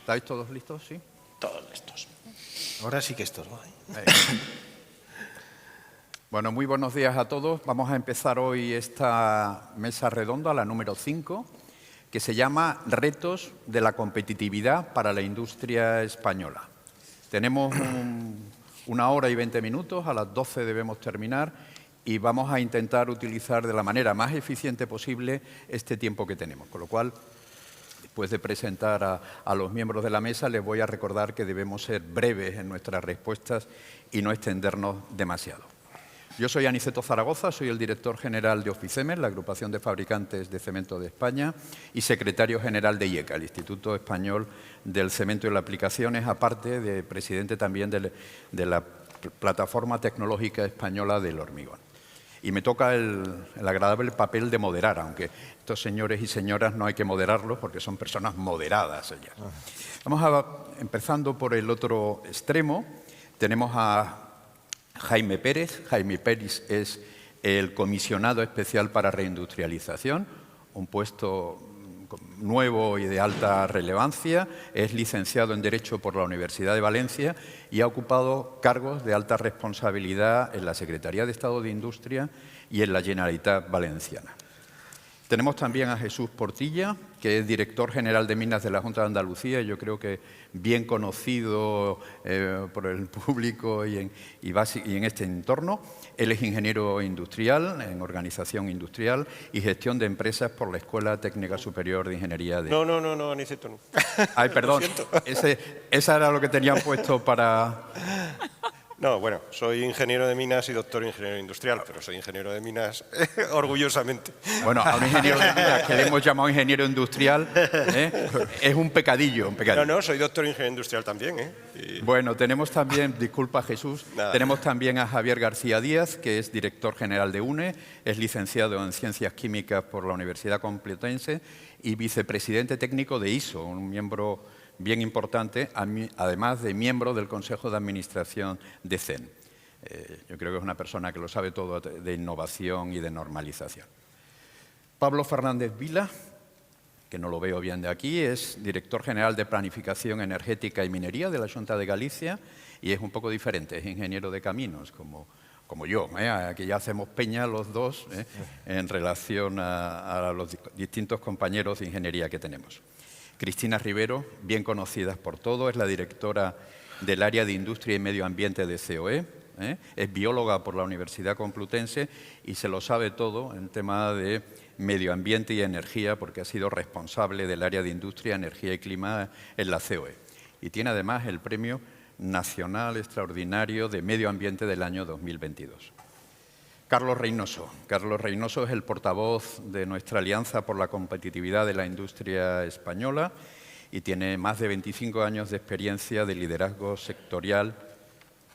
¿Estáis todos listos? ¿Sí? Todos listos. Ahora sí que estos va. Bueno, muy buenos días a todos. Vamos a empezar hoy esta mesa redonda, la número 5, que se llama Retos de la competitividad para la industria española. Tenemos una hora y 20 minutos, a las 12 debemos terminar y vamos a intentar utilizar de la manera más eficiente posible este tiempo que tenemos. Con lo cual, después de presentar a los miembros de la mesa, les voy a recordar que debemos ser breves en nuestras respuestas y no extendernos demasiado. Yo soy Aniceto Zaragoza, soy el director general de Oficemer, la agrupación de fabricantes de cemento de España, y secretario general de IECA, el Instituto Español del Cemento y las Aplicaciones, aparte de presidente también de la Plataforma Tecnológica Española del Hormigón. Y me toca el agradable papel de moderar, aunque estos señores y señoras no hay que moderarlos porque son personas moderadas ellas. Vamos empezando por el otro extremo. Tenemos a Jaime Pérez. Jaime Pérez es el comisionado especial para reindustrialización, un puesto nuevo y de alta relevancia. Es licenciado en Derecho por la Universidad de Valencia y ha ocupado cargos de alta responsabilidad en la Secretaría de Estado de Industria y en la Generalitat Valenciana. Tenemos también a Jesús Portilla, que es director general de Minas de la Junta de Andalucía, y yo creo que bien conocido por el público y en este entorno. Él es ingeniero industrial en organización industrial y gestión de empresas por la Escuela Técnica Superior de Ingeniería de... No, Aniceto no. Ay, perdón, esa era lo que tenían puesto para... No, bueno, soy ingeniero de minas y doctor ingeniero industrial, pero soy ingeniero de minas orgullosamente. Bueno, a un ingeniero de minas que le hemos llamado ingeniero industrial, es un pecadillo, No, soy doctor ingeniero industrial también, Bueno, tenemos también, disculpa Jesús, tenemos también a Javier García Díaz, que es director general de UNE, es licenciado en Ciencias Químicas por la Universidad Complutense y vicepresidente técnico de ISO, un miembro bien importante, además de miembro del Consejo de Administración de CEN. Yo creo que es una persona que lo sabe todo de innovación y de normalización. Pablo Fernández Vila, que no lo veo bien de aquí, es director general de Planificación Energética y Minería de la Xunta de Galicia y es un poco diferente, es ingeniero de caminos, como yo. Aquí ya hacemos peña los dos en relación a los distintos compañeros de ingeniería que tenemos. Cristina Rivero, bien conocida por todos, es la directora del área de Industria y Medio Ambiente de COE, es bióloga por la Universidad Complutense y se lo sabe todo en tema de medio ambiente y energía porque ha sido responsable del área de Industria, Energía y Clima en la COE. Y tiene además el Premio Nacional Extraordinario de Medio Ambiente del año 2022. Carlos Reynoso. Carlos Reynoso es el portavoz de nuestra Alianza por la Competitividad de la Industria Española y tiene más de 25 años de experiencia de liderazgo sectorial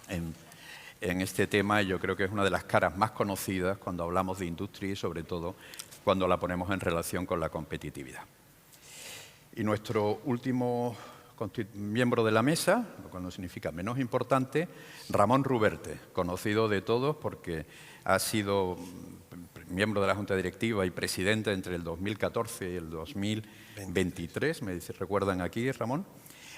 en este tema. Yo creo que es una de las caras más conocidas cuando hablamos de industria y sobre todo cuando la ponemos en relación con la competitividad. Y nuestro último miembro de la mesa, lo cual no significa menos importante, Ramón Ruberte, conocido de todos porque ha sido miembro de la Junta Directiva y presidente entre el 2014 y el 2023, me recuerdan aquí, Ramón.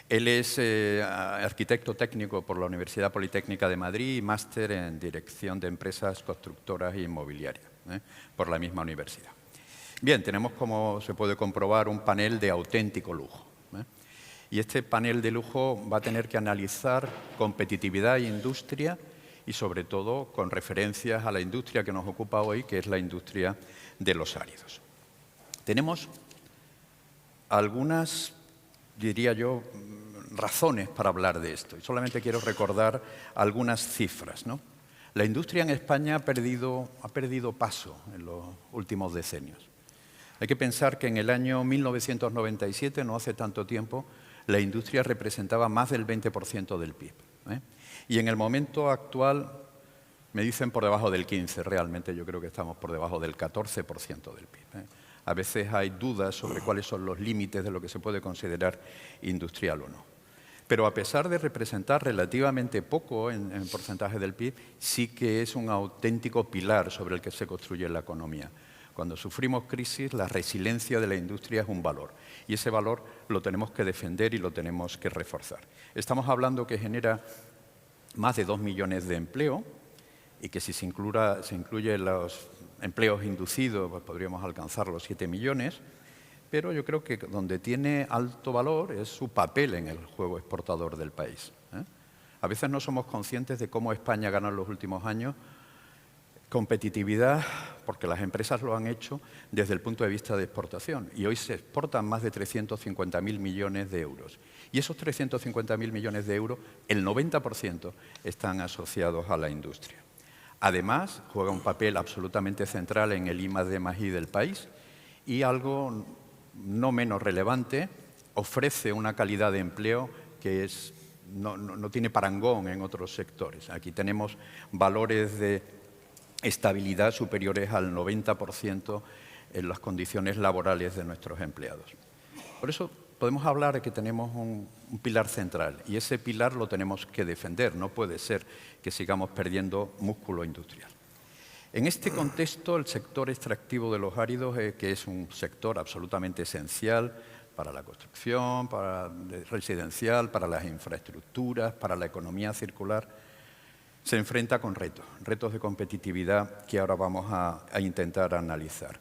Él es arquitecto técnico por la Universidad Politécnica de Madrid y máster en Dirección de Empresas Constructoras e Inmobiliarias por la misma universidad. Bien, tenemos, como se puede comprobar, un panel de auténtico lujo. Y este panel de lujo va a tener que analizar competitividad e industria y, sobre todo, con referencias a la industria que nos ocupa hoy, que es la industria de los áridos. Tenemos algunas, diría yo, razones para hablar de esto. Y solamente quiero recordar algunas cifras, ¿no? La industria en España ha perdido paso en los últimos decenios. Hay que pensar que en el año 1997, no hace tanto tiempo, la industria representaba más del 20% del PIB. Y en el momento actual me dicen por debajo del 15%, realmente yo creo que estamos por debajo del 14% del PIB. A veces hay dudas sobre cuáles son los límites de lo que se puede considerar industrial o no. Pero a pesar de representar relativamente poco en porcentaje del PIB, sí que es un auténtico pilar sobre el que se construye la economía. Cuando sufrimos crisis, la resiliencia de la industria es un valor y ese valor lo tenemos que defender y lo tenemos que reforzar. Estamos hablando que genera más de 2 millones de empleo y que si se incluyen los empleos inducidos, pues podríamos alcanzar los 7 millones, pero yo creo que donde tiene alto valor es su papel en el juego exportador del país. A veces no somos conscientes de cómo España gana en los últimos años competitividad, porque las empresas lo han hecho desde el punto de vista de exportación. Y hoy se exportan más de 350.000 millones de euros. Y esos 350.000 millones de euros, el 90% están asociados a la industria. Además, juega un papel absolutamente central en el I+D+I del país y algo no menos relevante, ofrece una calidad de empleo que no tiene parangón en otros sectores. Aquí tenemos valores de estabilidad superiores al 90% en las condiciones laborales de nuestros empleados. Por eso podemos hablar de que tenemos un pilar central y ese pilar lo tenemos que defender. No puede ser que sigamos perdiendo músculo industrial. En este contexto, el sector extractivo de los áridos, que es un sector absolutamente esencial para la construcción, para residencial, para las infraestructuras, para la economía circular, se enfrenta con retos de competitividad que ahora vamos a intentar analizar.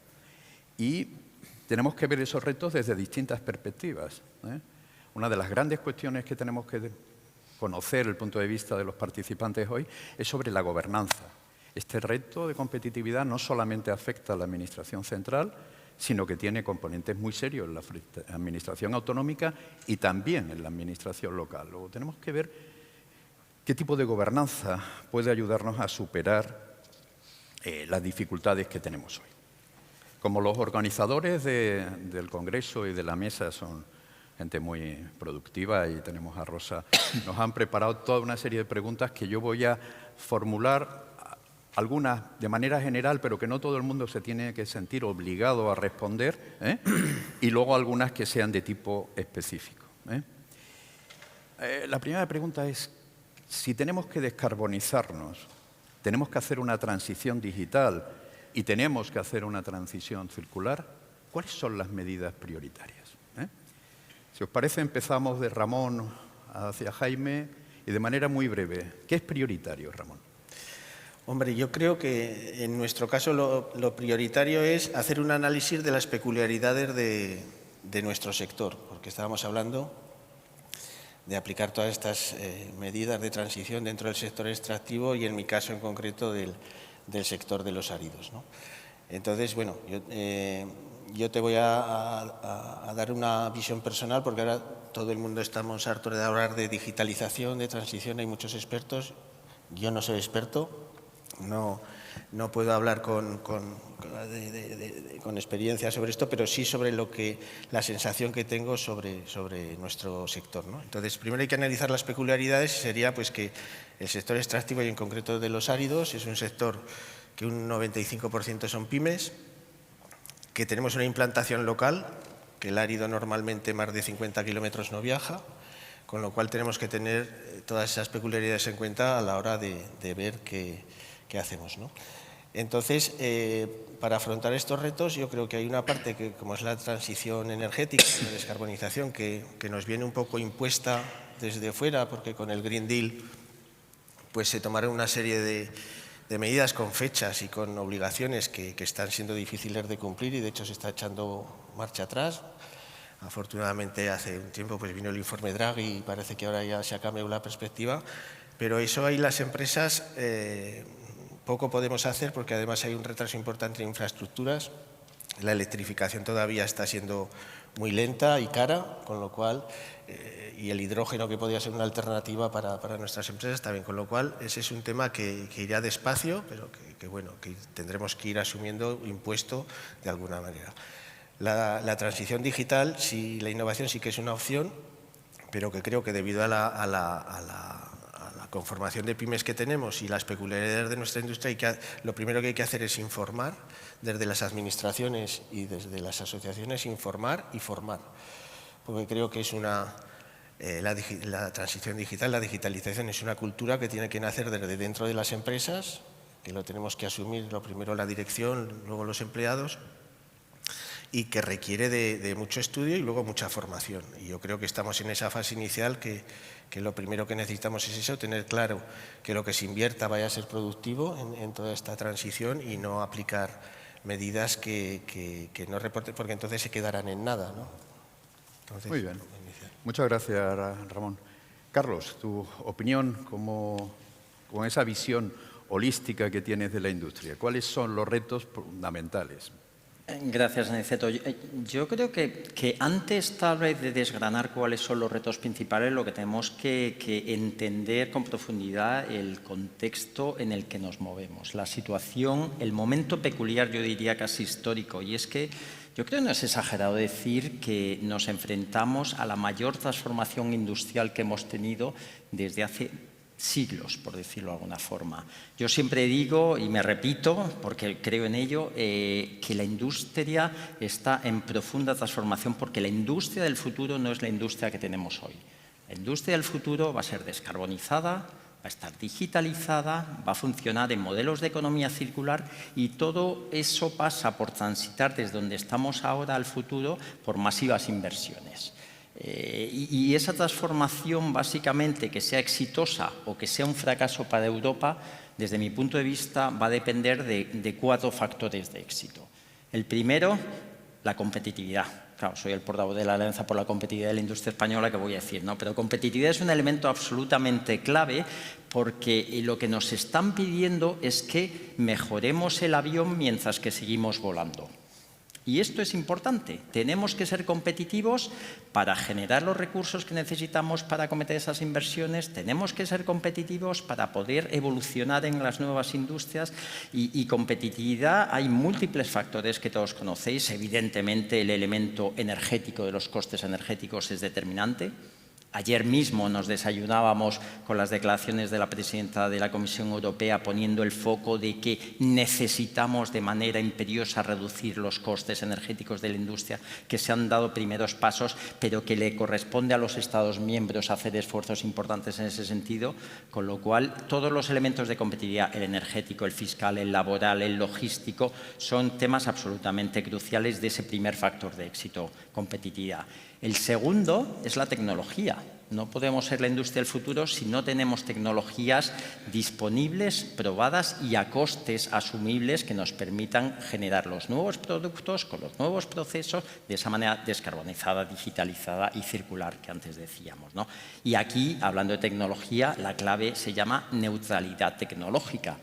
Y tenemos que ver esos retos desde distintas perspectivas. Una de las grandes cuestiones que tenemos que conocer el punto de vista de los participantes hoy es sobre la gobernanza. Este reto de competitividad no solamente afecta a la Administración central, sino que tiene componentes muy serios en la Administración autonómica y también en la Administración local. Luego tenemos que ver ¿qué tipo de gobernanza puede ayudarnos a superar las dificultades que tenemos hoy? Como los organizadores del Congreso y de la mesa son gente muy productiva y tenemos a Rosa, nos han preparado toda una serie de preguntas que yo voy a formular, algunas de manera general, pero que no todo el mundo se tiene que sentir obligado a responder, y luego algunas que sean de tipo específico. La primera pregunta es, si tenemos que descarbonizarnos, tenemos que hacer una transición digital y tenemos que hacer una transición circular, ¿cuáles son las medidas prioritarias? Si os parece, empezamos de Ramón hacia Jaime y de manera muy breve. ¿Qué es prioritario, Ramón? Hombre, yo creo que en nuestro caso lo prioritario es hacer un análisis de las peculiaridades de nuestro sector, porque estábamos hablando de aplicar todas estas medidas de transición dentro del sector extractivo y en mi caso en concreto del sector de los áridos, ¿no? Entonces, bueno, yo te voy a dar una visión personal porque ahora todo el mundo estamos hartos de hablar de digitalización, de transición, hay muchos expertos. Yo no soy experto, no puedo hablar con experiencia sobre esto, pero sí sobre la sensación que tengo sobre nuestro sector, ¿no? Entonces, primero hay que analizar las peculiaridades. Sería pues que el sector extractivo y en concreto de los áridos es un sector que un 95% son pymes, que tenemos una implantación local, que el árido normalmente más de 50 kilómetros no viaja, con lo cual tenemos que tener todas esas peculiaridades en cuenta a la hora de ver qué hacemos, ¿no? Entonces, para afrontar estos retos, yo creo que hay una parte que, como es la transición energética, la descarbonización, que nos viene un poco impuesta desde fuera, porque con el Green Deal pues se tomaron una serie de medidas con fechas y con obligaciones que están siendo difíciles de cumplir y de hecho se está echando marcha atrás. Afortunadamente hace un tiempo pues vino el informe Draghi y parece que ahora ya se ha cambiado la perspectiva, pero eso ahí las empresas poco podemos hacer porque además hay un retraso importante en infraestructuras. La electrificación todavía está siendo muy lenta y cara, con lo cual, y el hidrógeno que podría ser una alternativa para nuestras empresas también, con lo cual ese es un tema que irá despacio, pero que tendremos que ir asumiendo impuesto de alguna manera. La transición digital, sí, la innovación sí que es una opción, pero que creo que debido a la conformación de pymes que tenemos y las peculiaridades de nuestra industria, lo primero que hay que hacer es informar, desde las administraciones y desde las asociaciones, informar y formar. Porque creo que es la transición digital, la digitalización es una cultura que tiene que nacer desde dentro de las empresas, que lo tenemos que asumir, lo primero la dirección, luego los empleados, y que requiere de mucho estudio y luego mucha formación. Y yo creo que estamos en esa fase inicial que lo primero que necesitamos es eso, tener claro que lo que se invierta vaya a ser productivo en toda esta transición y no aplicar medidas que no reporten, porque entonces se quedarán en nada, ¿no? Entonces, muy bien. Muchas gracias, Ramón. Carlos, tu opinión con esa visión holística que tienes de la industria. ¿Cuáles son los retos fundamentales? Gracias, Aniceto. Yo creo que antes tal vez de desgranar cuáles son los retos principales, lo que tenemos que entender con profundidad el contexto en el que nos movemos, la situación, el momento peculiar, yo diría casi histórico, y es que yo creo que no es exagerado decir que nos enfrentamos a la mayor transformación industrial que hemos tenido desde hace siglos, por decirlo de alguna forma. Yo siempre digo, y me repito, porque creo en ello, que la industria está en profunda transformación, porque la industria del futuro no es la industria que tenemos hoy. La industria del futuro va a ser descarbonizada, va a estar digitalizada, va a funcionar en modelos de economía circular, y todo eso pasa por transitar desde donde estamos ahora al futuro por masivas inversiones. Y esa transformación, básicamente, que sea exitosa o que sea un fracaso para Europa, desde mi punto de vista, va a depender de 4 factores de éxito. El primero, la competitividad. Claro, soy el portavoz de la Alianza por la Competitividad de la Industria Española, que voy a decir, ¿no? Pero competitividad es un elemento absolutamente clave, porque lo que nos están pidiendo es que mejoremos el avión mientras que seguimos volando. Y esto es importante. Tenemos que ser competitivos para generar los recursos que necesitamos para acometer esas inversiones. Tenemos que ser competitivos para poder evolucionar en las nuevas industrias. Y competitividad, hay múltiples factores que todos conocéis. Evidentemente, el elemento energético de los costes energéticos es determinante. Ayer mismo nos desayunábamos con las declaraciones de la presidenta de la Comisión Europea poniendo el foco de que necesitamos de manera imperiosa reducir los costes energéticos de la industria, que se han dado primeros pasos, pero que le corresponde a los Estados miembros hacer esfuerzos importantes en ese sentido, con lo cual todos los elementos de competitividad, el energético, el fiscal, el laboral, el logístico, son temas absolutamente cruciales de ese primer factor de éxito, competitividad. El segundo es la tecnología. No podemos ser la industria del futuro si no tenemos tecnologías disponibles, probadas y a costes asumibles que nos permitan generar los nuevos productos con los nuevos procesos de esa manera descarbonizada, digitalizada y circular que antes decíamos, ¿no? Y aquí, hablando de tecnología, la clave se llama neutralidad tecnológica.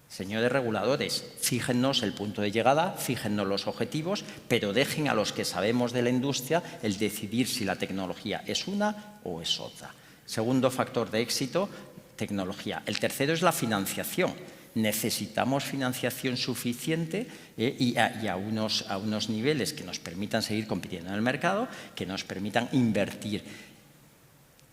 Señores reguladores, fíjennos el punto de llegada, fíjennos los objetivos, pero dejen a los que sabemos de la industria el decidir si la tecnología es una o es otra. Segundo factor de éxito, tecnología. El tercero es la financiación. Necesitamos financiación suficiente y a unos niveles que nos permitan seguir compitiendo en el mercado, que nos permitan invertir.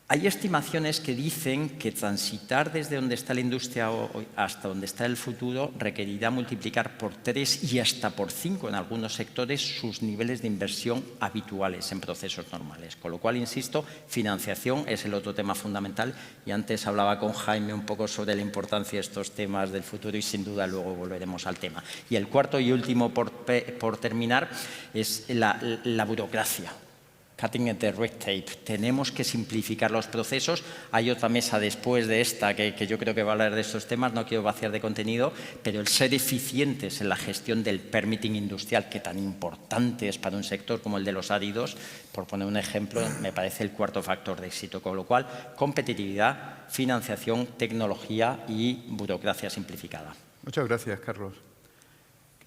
Hay estimaciones que dicen que transitar desde donde está la industria hoy hasta donde está el futuro requerirá multiplicar por 3 y hasta por 5 en algunos sectores sus niveles de inversión habituales en procesos normales. Con lo cual, insisto, financiación es el otro tema fundamental, y antes hablaba con Jaime un poco sobre la importancia de estos temas del futuro y sin duda luego volveremos al tema. Y el cuarto y último por terminar es la burocracia. Cutting the red tape. Tenemos que simplificar los procesos. Hay otra mesa después de esta que yo creo que va a hablar de estos temas, no quiero vaciar de contenido, pero el ser eficientes en la gestión del permitting industrial, que tan importante es para un sector como el de los áridos, por poner un ejemplo, me parece el cuarto factor de éxito. Con lo cual, competitividad, financiación, tecnología y burocracia simplificada. Muchas gracias, Carlos.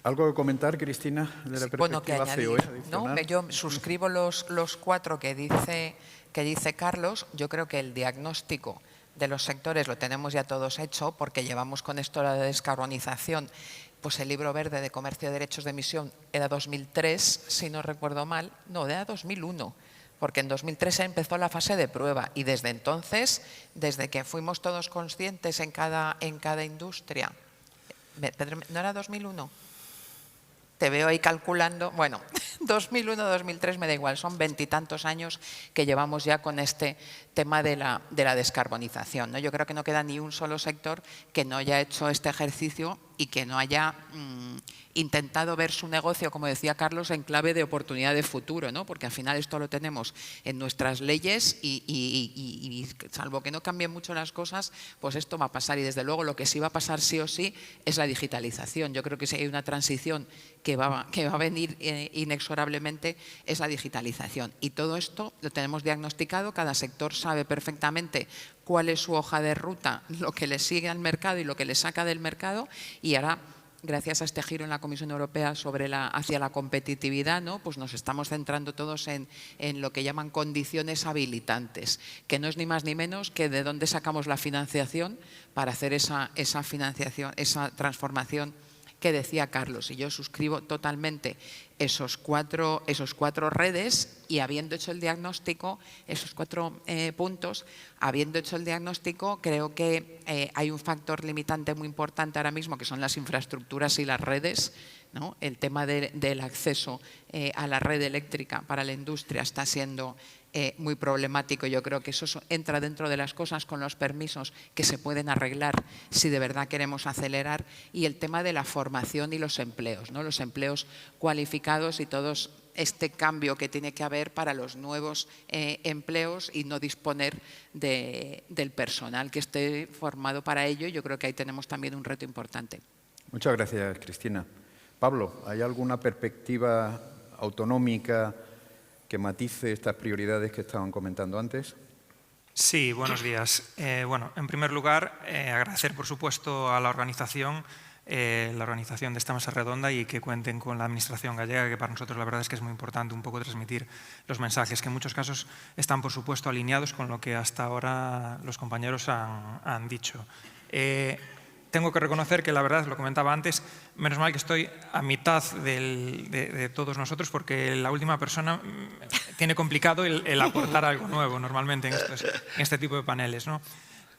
¿Algo que comentar, Cristina, de la perspectiva que añadir, ¿no? Yo suscribo los 4 que dice Carlos. Yo creo que el diagnóstico de los sectores lo tenemos ya todos hecho, porque llevamos con esto la descarbonización. Pues el libro verde de comercio de derechos de emisión era 2003, si no recuerdo mal. No, era 2001. Porque en 2003 empezó la fase de prueba, y desde entonces, desde que fuimos todos conscientes en cada industria. ¿No era 2001? te veo ahí calculando, bueno, 2001, 2003 me da igual, son 20 y tantos años que llevamos ya con este tema de la descarbonización, ¿no? Yo creo que no queda ni un solo sector que no haya hecho este ejercicio y que no haya intentado ver su negocio, como decía Carlos, en clave de oportunidad de futuro, ¿no? Porque al final esto lo tenemos en nuestras leyes y salvo que no cambien mucho las cosas, pues esto va a pasar. Y desde luego lo que sí va a pasar sí o sí es la digitalización. Yo creo que si hay una transición que va a venir inexorablemente es la digitalización. Y todo esto lo tenemos diagnosticado, cada sector sabe perfectamente cuál es su hoja de ruta, lo que le sigue al mercado y lo que le saca del mercado, y ahora, gracias a este giro en la Comisión Europea hacia la competitividad, ¿no? Pues nos estamos centrando todos en lo que llaman condiciones habilitantes, que no es ni más ni menos que de dónde sacamos la financiación para hacer esa financiación, esa transformación que decía Carlos. Y yo suscribo totalmente esos cuatro redes, y habiendo hecho el diagnóstico, esos 4 puntos, habiendo hecho el diagnóstico, creo que hay un factor limitante muy importante ahora mismo, que son las infraestructuras y las redes, ¿no? El tema del acceso a la red eléctrica para la industria está siendo muy problemático. Yo creo que eso entra dentro de las cosas con los permisos que se pueden arreglar si de verdad queremos acelerar, y el tema de la formación y los empleos, ¿no? Los empleos cualificados y todos este cambio que tiene que haber para los nuevos empleos y no disponer del personal que esté formado para ello. Yo creo que ahí tenemos también un reto importante. Muchas gracias, Cristina. Pablo, ¿hay alguna perspectiva autonómica que matice estas prioridades que estaban comentando antes? Sí, buenos días. Bueno, en primer lugar, agradecer, por supuesto, a la organización de esta mesa redonda y que cuenten con la Administración gallega, que para nosotros la verdad es que es muy importante un poco transmitir los mensajes, que en muchos casos están, por supuesto, alineados con lo que hasta ahora los compañeros han dicho. Tengo que reconocer que, la verdad, lo comentaba antes, menos mal que estoy a mitad de todos nosotros, porque la última persona tiene complicado el aportar algo nuevo normalmente en este tipo de paneles, ¿no?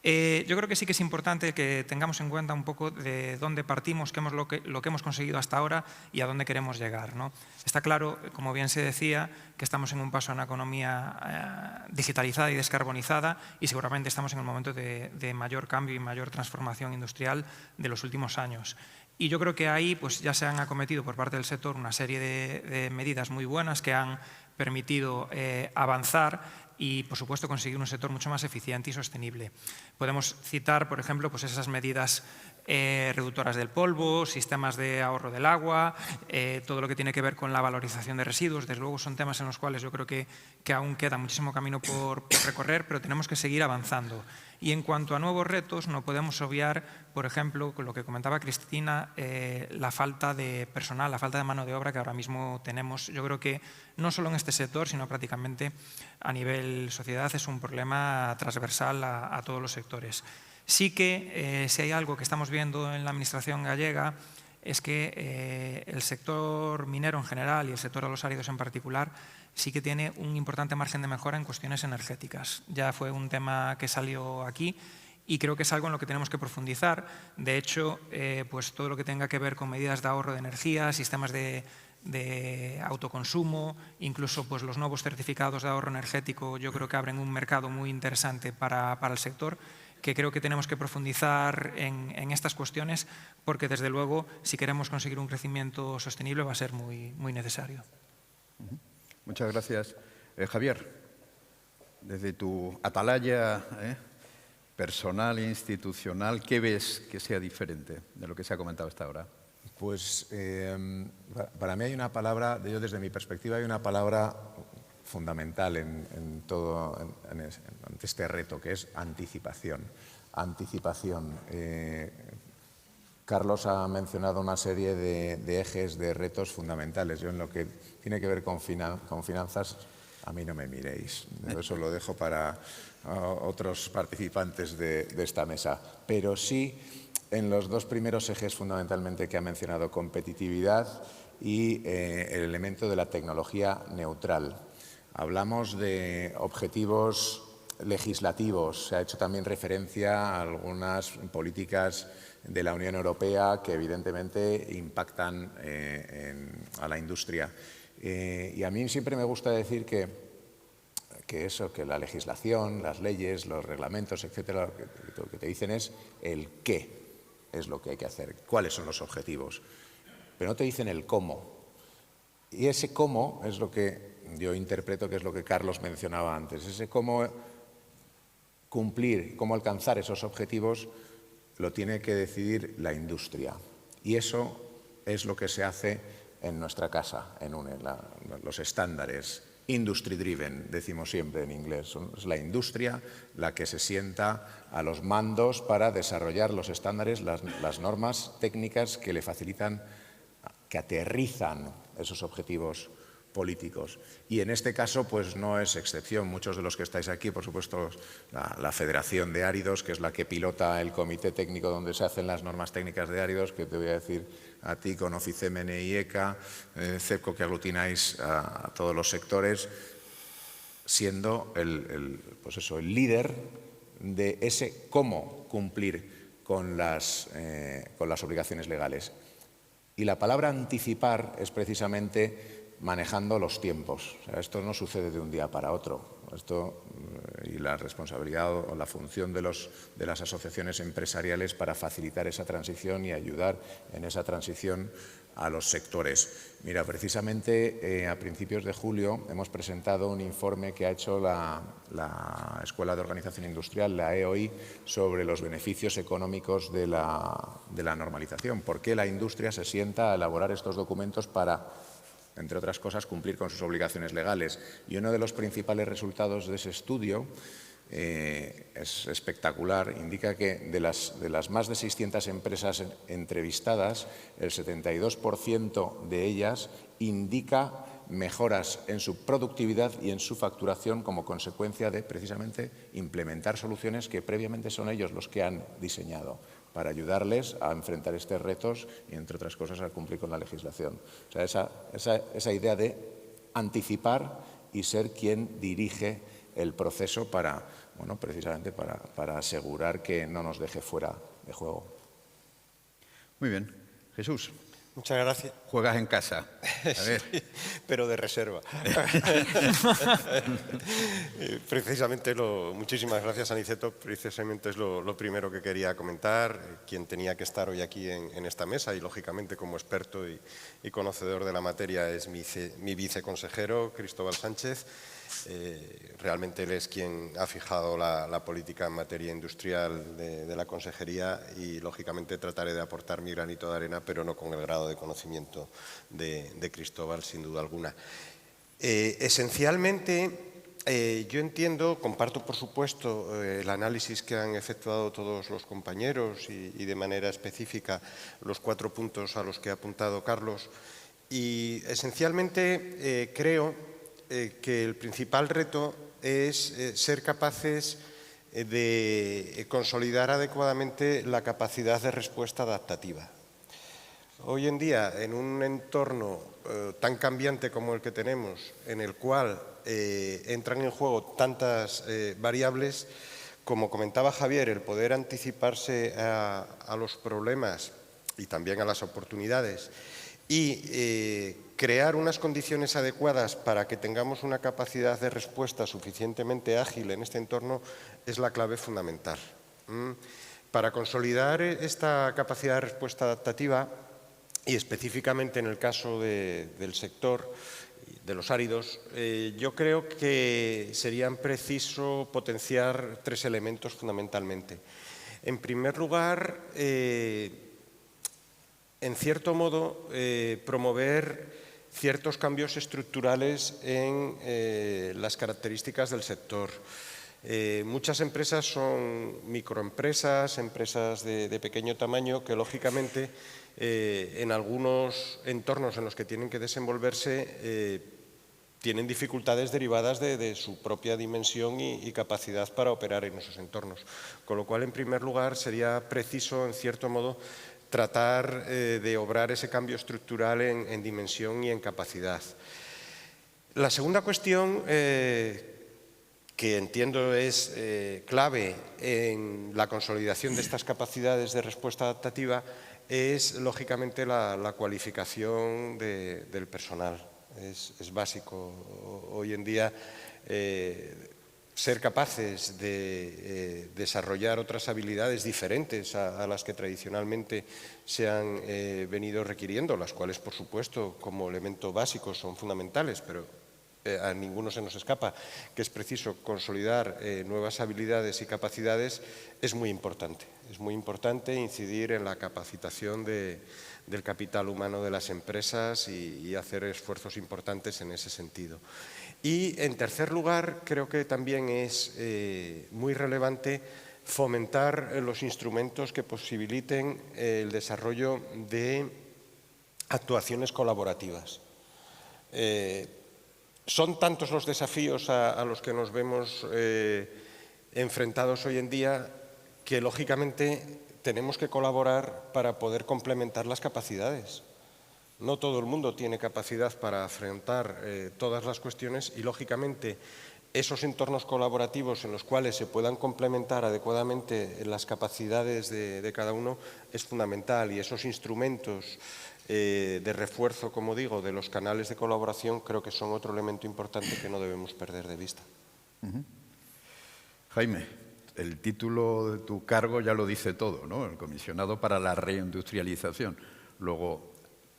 Yo creo que sí que es importante que tengamos en cuenta un poco de dónde partimos, lo que hemos conseguido hasta ahora y a dónde queremos llegar, ¿no? Está claro, como bien se decía, que estamos en un paso a una economía digitalizada y descarbonizada, y seguramente estamos en un momento de mayor cambio y mayor transformación industrial de los últimos años. Y yo creo que ahí pues, ya se han acometido por parte del sector una serie de medidas muy buenas que han permitido avanzar y, por supuesto, conseguir un sector mucho más eficiente y sostenible. Podemos citar, por ejemplo, pues esas medidas reductoras del polvo, sistemas de ahorro del agua, todo lo que tiene que ver con la valorización de residuos. Desde luego son temas en los cuales yo creo que aún queda muchísimo camino por recorrer, pero tenemos que seguir avanzando. Y en cuanto a nuevos retos, no podemos obviar, por ejemplo, con lo que comentaba Cristina, la falta de personal, la falta de mano de obra que ahora mismo tenemos. Yo creo que no solo en este sector, sino prácticamente a nivel sociedad es un problema transversal a todos los sectores. Sí que si hay algo que estamos viendo en la Administración gallega es que el sector minero en general y el sector de los áridos en particular sí que tiene un importante margen de mejora en cuestiones energéticas. Ya fue un tema que salió aquí y creo que es algo en lo que tenemos que profundizar. De hecho, pues todo lo que tenga que ver con medidas de ahorro de energía, sistemas de autoconsumo, incluso pues, los nuevos certificados de ahorro energético, yo creo que abren un mercado muy interesante para el sector, que creo que tenemos que profundizar en estas cuestiones, porque desde luego, si queremos conseguir un crecimiento sostenible, va a ser muy, muy necesario. Muchas gracias. Javier, desde tu atalaya personal e institucional, ¿qué ves que sea diferente de lo que se ha comentado hasta ahora? Pues para mí hay una palabra, yo desde mi perspectiva, hay una palabra fundamental en este reto, que es anticipación. Anticipación. Carlos ha mencionado una serie de ejes, de retos fundamentales. Yo en lo que tiene que ver con finanzas, a mí no me miréis. Eso lo dejo para otros participantes de esta mesa. Pero sí en los dos primeros ejes fundamentalmente que ha mencionado, competitividad y el elemento de la tecnología neutral. Hablamos de objetivos legislativos. Se ha hecho también referencia a algunas políticas de la Unión Europea que evidentemente impactan a la industria. Y a mí siempre me gusta decir que la legislación, las leyes, los reglamentos, etcétera, lo que te dicen es el qué es lo que hay que hacer, cuáles son los objetivos, pero no te dicen el cómo. Y ese cómo es lo que yo interpreto que es lo que Carlos mencionaba antes. Ese cómo cumplir, cómo alcanzar esos objetivos lo tiene que decidir la industria. Y eso es lo que se hace en nuestra casa, en UNE, los estándares. Industry driven, decimos siempre en inglés. Es la industria la que se sienta a los mandos para desarrollar los estándares, las normas técnicas que le facilitan, que aterrizan esos objetivos políticos. Y en este caso, pues no es excepción. Muchos de los que estáis aquí, por supuesto, la Federación de Áridos, que es la que pilota el comité técnico donde se hacen las normas técnicas de áridos, que te voy a decir a ti con Oficemene y ECA, CEPCO, que aglutináis a todos los sectores, siendo el líder de ese cómo cumplir con las obligaciones legales. Y la palabra anticipar es precisamente manejando los tiempos. O sea, esto no sucede de un día para otro. Y la responsabilidad o la función de las asociaciones empresariales para facilitar esa transición y ayudar en esa transición a los sectores. Mira, precisamente a principios de julio hemos presentado un informe que ha hecho la Escuela de Organización Industrial, la EOI, sobre los beneficios económicos de la normalización. ¿Por qué la industria se sienta a elaborar estos documentos para, entre otras cosas, cumplir con sus obligaciones legales? Y uno de los principales resultados de ese estudio es espectacular. Indica que de las más de 600 empresas entrevistadas, el 72% de ellas indica mejoras en su productividad y en su facturación como consecuencia de, precisamente, implementar soluciones que previamente son ellos los que han diseñado para ayudarles a enfrentar estos retos y, entre otras cosas, a cumplir con la legislación. O sea, esa idea de anticipar y ser quien dirige el proceso para, precisamente para asegurar que no nos deje fuera de juego. Muy bien. Jesús. Muchas gracias. Juegas en casa. A ver. Sí, pero de reserva. Precisamente muchísimas gracias, Aniceto. Precisamente es lo primero que quería comentar. Quien tenía que estar hoy aquí en esta mesa y, lógicamente, como experto y conocedor de la materia es mi viceconsejero, Cristóbal Sánchez. Realmente él es quien ha fijado la política en materia industrial de la consejería y, lógicamente, trataré de aportar mi granito de arena, pero no con el grado de conocimiento de Cristóbal, sin duda alguna. Esencialmente, yo entiendo, comparto por supuesto el análisis que han efectuado todos los compañeros y de manera específica los 4 puntos a los que ha apuntado Carlos, y esencialmente creo que el principal reto es ser capaces de consolidar adecuadamente la capacidad de respuesta adaptativa. Hoy en día, en un entorno tan cambiante como el que tenemos, en el cual entran en juego tantas variables, como comentaba Javier, el poder anticiparse a los problemas y también a las oportunidades y crear unas condiciones adecuadas para que tengamos una capacidad de respuesta suficientemente ágil en este entorno es la clave fundamental. Para consolidar esta capacidad de respuesta adaptativa, y específicamente en el caso del sector de los áridos, yo creo que sería preciso potenciar 3 elementos fundamentalmente. En primer lugar, en cierto modo, promover ciertos cambios estructurales en las características del sector. Muchas empresas son microempresas, empresas de pequeño tamaño que, lógicamente, en algunos entornos en los que tienen que desenvolverse, tienen dificultades derivadas de su propia dimensión y capacidad para operar en esos entornos. Con lo cual, en primer lugar, sería preciso, en cierto modo, tratar de obrar ese cambio estructural en dimensión y en capacidad. La segunda cuestión que entiendo es clave en la consolidación de estas capacidades de respuesta adaptativa, es lógicamente la cualificación del personal. Es básico hoy en día ser capaces de desarrollar otras habilidades diferentes a las que tradicionalmente se han venido requiriendo, las cuales, por supuesto, como elemento básico son fundamentales, pero a ninguno se nos escapa que es preciso consolidar nuevas habilidades y capacidades. Es muy importante. Es muy importante incidir en la capacitación del capital humano de las empresas y hacer esfuerzos importantes en ese sentido. Y, en tercer lugar, creo que también es muy relevante fomentar los instrumentos que posibiliten el desarrollo de actuaciones colaborativas. Son tantos los desafíos a los que nos vemos enfrentados hoy en día que, lógicamente, tenemos que colaborar para poder complementar las capacidades. No todo el mundo tiene capacidad para afrontar todas las cuestiones y, lógicamente, esos entornos colaborativos en los cuales se puedan complementar adecuadamente las capacidades de cada uno es fundamental, y esos instrumentos de refuerzo, como digo, de los canales de colaboración creo que son otro elemento importante que no debemos perder de vista. Jaime, el título de tu cargo ya lo dice todo, ¿no? El comisionado para la reindustrialización. Luego,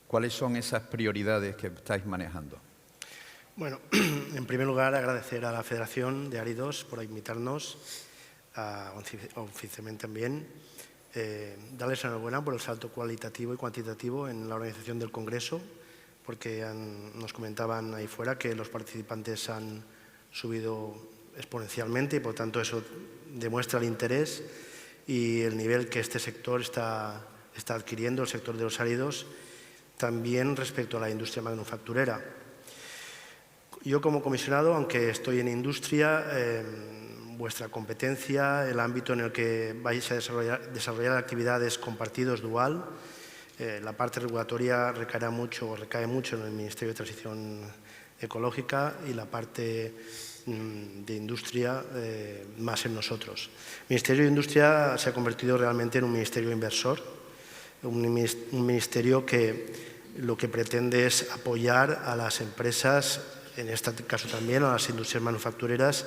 ¿cuáles son esas prioridades que estáis manejando? Bueno, en primer lugar, agradecer a la Federación de Áridos por invitarnos, a ONCIMEN también, darles enhorabuena por el salto cualitativo y cuantitativo en la organización del Congreso, porque nos comentaban ahí fuera que los participantes han subido exponencialmente y, por tanto, eso demuestra el interés y el nivel que este sector está adquiriendo, el sector de los áridos, también respecto a la industria manufacturera. Yo, como comisionado, aunque estoy en industria, vuestra competencia, el ámbito en el que vais a desarrollar actividades compartidos dual, la parte regulatoria recae mucho en el Ministerio de Transición Ecológica y la parte de industria más en nosotros. El Ministerio de Industria se ha convertido realmente en un ministerio inversor, un ministerio que lo que pretende es apoyar a las empresas, en este caso también a las industrias manufactureras,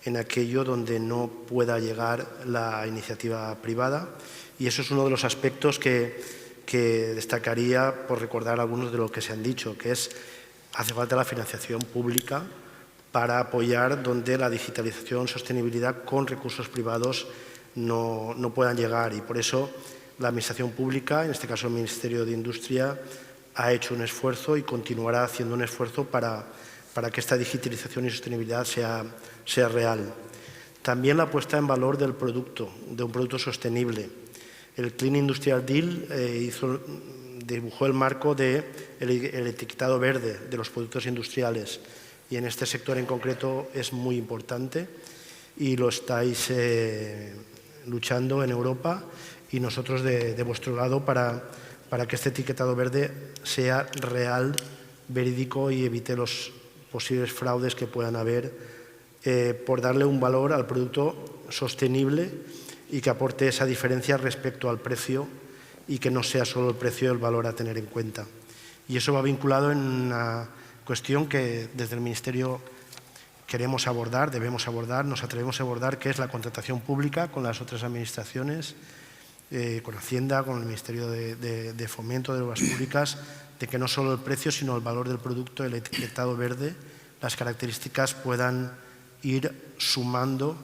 en aquello donde no pueda llegar la iniciativa privada. Y eso es uno de los aspectos que destacaría por recordar algunos de lo que se han dicho, que es hace falta la financiación pública para apoyar donde la digitalización, sostenibilidad con recursos privados no puedan llegar. Y por eso la Administración Pública, en este caso el Ministerio de Industria, ha hecho un esfuerzo y continuará haciendo un esfuerzo para que esta digitalización y sostenibilidad sea real. También la puesta en valor del producto, de un producto sostenible. El Clean Industrial Deal dibujó el marco del etiquetado verde de los productos industriales, y en este sector en concreto es muy importante y lo estáis luchando en Europa, y nosotros de vuestro lado para que este etiquetado verde sea real, verídico, y evite los posibles fraudes que puedan haber, por darle un valor al producto sostenible y que aporte esa diferencia respecto al precio, y que no sea solo el precio el valor a tener en cuenta. Y eso va vinculado en una cuestión que desde el Ministerio queremos abordar, debemos abordar, nos atrevemos a abordar, que es la contratación pública con las otras administraciones, con Hacienda, con el Ministerio de Fomento de Obras Públicas, de que no solo el precio, sino el valor del producto, el etiquetado verde, las características puedan ir sumando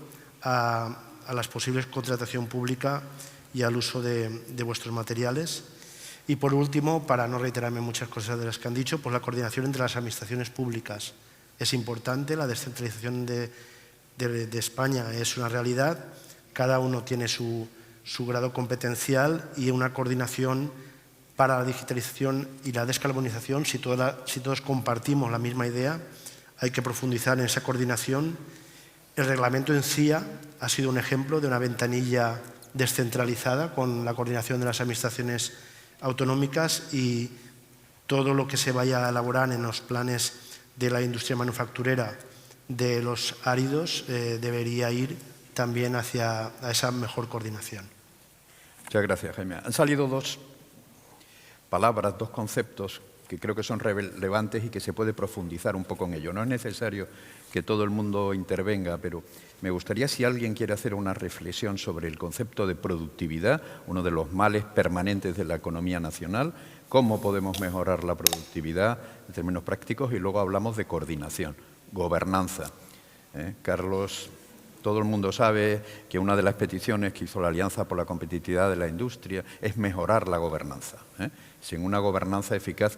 a la posible contratación pública y al uso de vuestros materiales. Y por último, para no reiterarme muchas cosas de las que han dicho, pues la coordinación entre las administraciones públicas es importante. La descentralización de España es una realidad, cada uno tiene su grado competencial, y una coordinación para la digitalización y la descarbonización. Si todos compartimos la misma idea, hay que profundizar en esa coordinación. El reglamento en CIA ha sido un ejemplo de una ventanilla descentralizada con la coordinación de las administraciones autonómicas, y todo lo que se vaya a elaborar en los planes de la industria manufacturera de los áridos debería ir también hacia esa mejor coordinación. Muchas gracias, Jaime. Han salido dos palabras, dos conceptos que creo que son relevantes y que se puede profundizar un poco en ello. No es necesario que todo el mundo intervenga, pero me gustaría, si alguien quiere hacer una reflexión sobre el concepto de productividad, uno de los males permanentes de la economía nacional, cómo podemos mejorar la productividad en términos prácticos, y luego hablamos de coordinación, gobernanza. Carlos, todo el mundo sabe que una de las peticiones que hizo la Alianza por la Competitividad de la Industria es mejorar la gobernanza. Sin una gobernanza eficaz,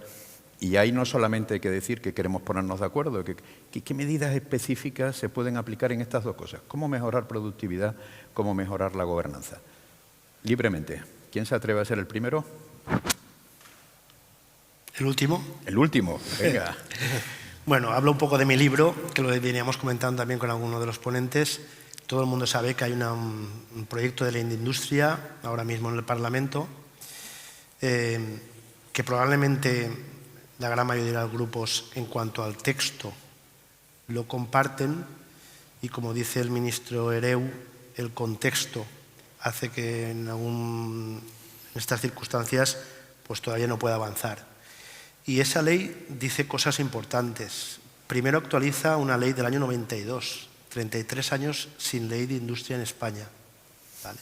y ahí no solamente hay que decir que queremos ponernos de acuerdo, ¿qué medidas específicas se pueden aplicar en estas dos cosas? ¿Cómo mejorar productividad? ¿Cómo mejorar la gobernanza? Libremente. ¿Quién se atreve a ser el primero? ¿El último? El último, venga. Bueno, hablo un poco de mi libro, que lo veníamos comentando también con alguno de los ponentes. Todo el mundo sabe que hay un proyecto de ley de industria ahora mismo en el Parlamento, que probablemente la gran mayoría de los grupos, en cuanto al texto, lo comparten, y como dice el ministro Hereu, el contexto hace que en estas circunstancias pues todavía no pueda avanzar. Y esa ley dice cosas importantes. Primero, actualiza una ley del año 92, 33 años sin ley de industria en España. ¿Vale?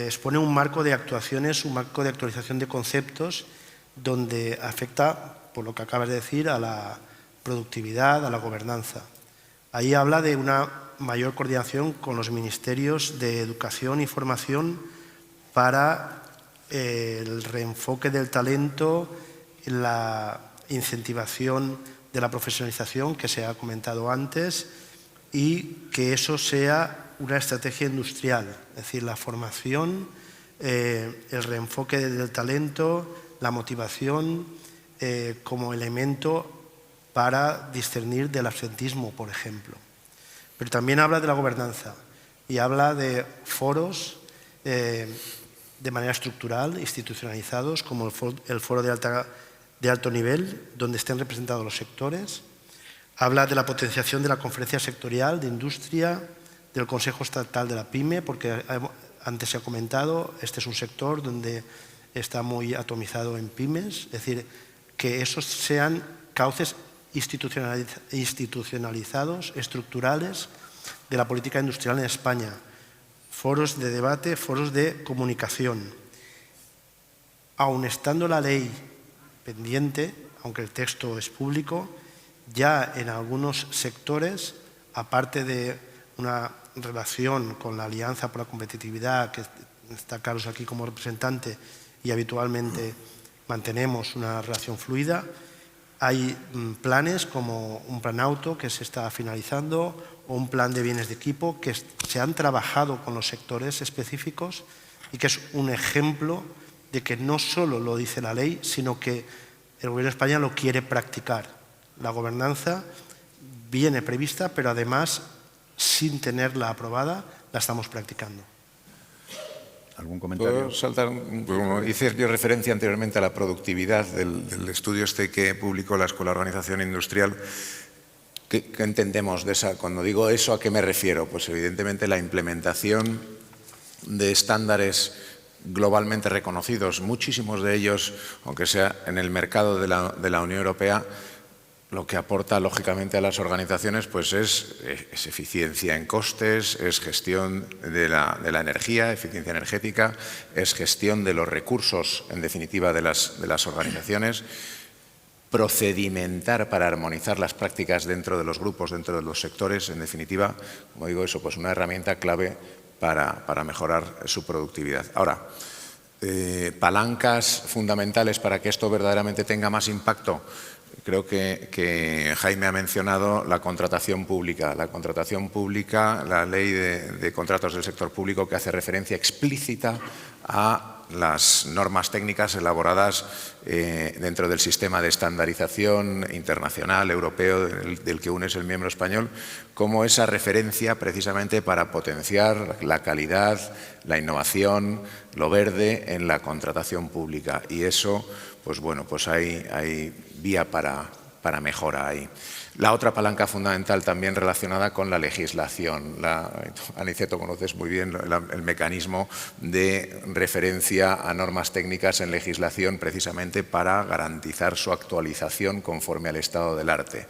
Expone un marco de actuaciones, un marco de actualización de conceptos donde afecta, por lo que acabas de decir, a la productividad, a la gobernanza. Ahí habla de una mayor coordinación con los ministerios de Educación y Formación para el reenfoque del talento, la incentivación de la profesionalización que se ha comentado antes, y que eso sea una estrategia industrial, es decir, la formación, el reenfoque del talento, la motivación como elemento para discernir del absentismo, por ejemplo. Pero también habla de la gobernanza y habla de foros de manera estructural, institucionalizados, como el foro de alto nivel, donde estén representados los sectores. Habla de la potenciación de la conferencia sectorial de industria, del Consejo Estatal de la PYME, porque antes se ha comentado, este es un sector donde está muy atomizado en pymes, es decir, que esos sean cauces institucionalizados, estructurales, de la política industrial en España. Foros de debate, foros de comunicación. Aun estando la ley pendiente, aunque el texto es público, ya en algunos sectores, aparte de una relación con la Alianza por la Competitividad, que está Carlos aquí como representante, y habitualmente mantenemos una relación fluida, hay planes como un plan auto que se está finalizando, o un plan de bienes de equipo que se han trabajado con los sectores específicos, y que es un ejemplo de que no solo lo dice la ley, sino que el Gobierno de España lo quiere practicar. La gobernanza viene prevista, pero además, sin tenerla aprobada, la estamos practicando. ¿Algún comentario? ¿Puedo saltar? Como hice yo referencia anteriormente a la productividad del estudio este que publicó la Escuela de Organización Industrial. ¿Qué entendemos de esa? Cuando digo eso, ¿a qué me refiero? Pues evidentemente la implementación de estándares globalmente reconocidos, muchísimos de ellos, aunque sea en el mercado de la Unión Europea, lo que aporta lógicamente a las organizaciones pues es eficiencia en costes, es gestión de la energía, eficiencia energética, es gestión de los recursos, en definitiva, de las organizaciones, procedimentar para armonizar las prácticas dentro de los grupos, dentro de los sectores, en definitiva, como digo eso, pues una herramienta clave para mejorar su productividad. Ahora, palancas fundamentales para que esto verdaderamente tenga más impacto. Creo que Jaime ha mencionado la contratación pública. La contratación pública, la ley de contratos del sector público, que hace referencia explícita a las normas técnicas elaboradas dentro del sistema de estandarización internacional, europeo, del que UNE es el miembro español, como esa referencia precisamente para potenciar la calidad, la innovación, lo verde en la contratación pública. Y eso, pues bueno, pues hay vía para mejora ahí. La otra palanca fundamental también relacionada con la legislación. Aniceto, conoces muy bien el mecanismo de referencia a normas técnicas en legislación precisamente para garantizar su actualización conforme al estado del arte.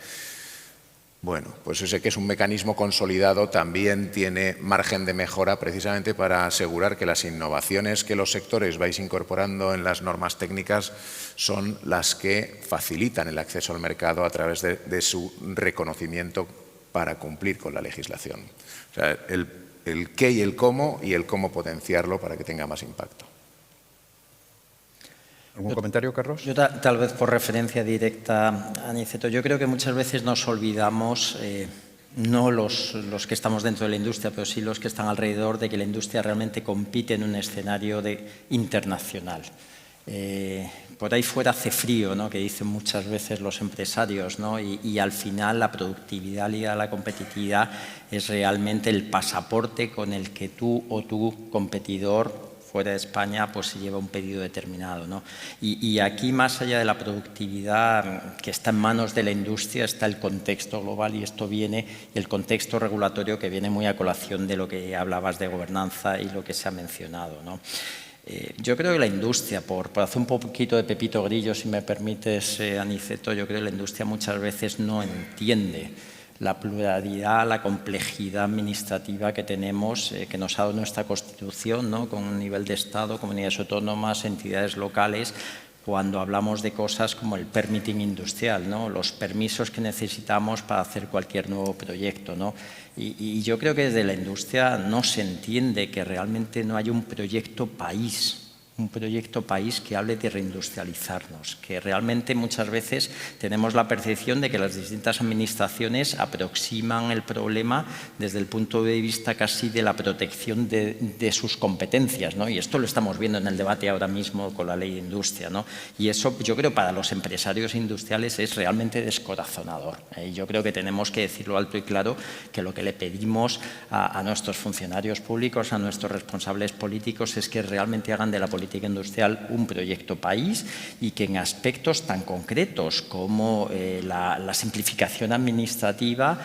Bueno, pues ese que es un mecanismo consolidado también tiene margen de mejora precisamente para asegurar que las innovaciones que los sectores vais incorporando en las normas técnicas son las que facilitan el acceso al mercado a través de su reconocimiento para cumplir con la legislación. O sea, el qué y el cómo potenciarlo para que tenga más impacto. ¿Algún comentario, Carlos? Yo tal vez por referencia directa, Aniceto, yo creo que muchas veces nos olvidamos, no los que estamos dentro de la industria, pero sí los que están alrededor, de que la industria realmente compite en un escenario internacional. Por ahí fuera hace frío, ¿no?, que dicen muchas veces los empresarios, ¿no? Y al final la productividad ligada a la competitividad es realmente el pasaporte con el que tú o tu competidor fuera de España pues se lleva un pedido determinado, ¿no? Y aquí, más allá de la productividad que está en manos de la industria, está el contexto global, y esto viene, el contexto regulatorio, que viene muy a colación de lo que hablabas de gobernanza y lo que se ha mencionado, ¿no? Yo creo que la industria, por hacer un poquito de Pepito Grillo, si me permites, Aniceto, yo creo que la industria muchas veces no entiende la pluralidad, la complejidad administrativa que tenemos, que nos ha dado nuestra Constitución, ¿no?, con un nivel de Estado, comunidades autónomas, entidades locales, cuando hablamos de cosas como el permitting industrial, ¿no?, los permisos que necesitamos para hacer cualquier nuevo proyecto, ¿no? Y yo creo que desde la industria no se entiende que realmente no hay un proyecto país que hable de reindustrializarnos, que realmente muchas veces tenemos la percepción de que las distintas administraciones aproximan el problema desde el punto de vista casi de la protección de sus competencias, ¿no? Y esto lo estamos viendo en el debate ahora mismo con la ley de industria, ¿no? Y eso, yo creo, para los empresarios industriales es realmente descorazonador. Yo creo que tenemos que decirlo alto y claro, que lo que le pedimos a nuestros funcionarios públicos, a nuestros responsables políticos, es que realmente hagan de la política industrial un proyecto país, y que en aspectos tan concretos como la simplificación administrativa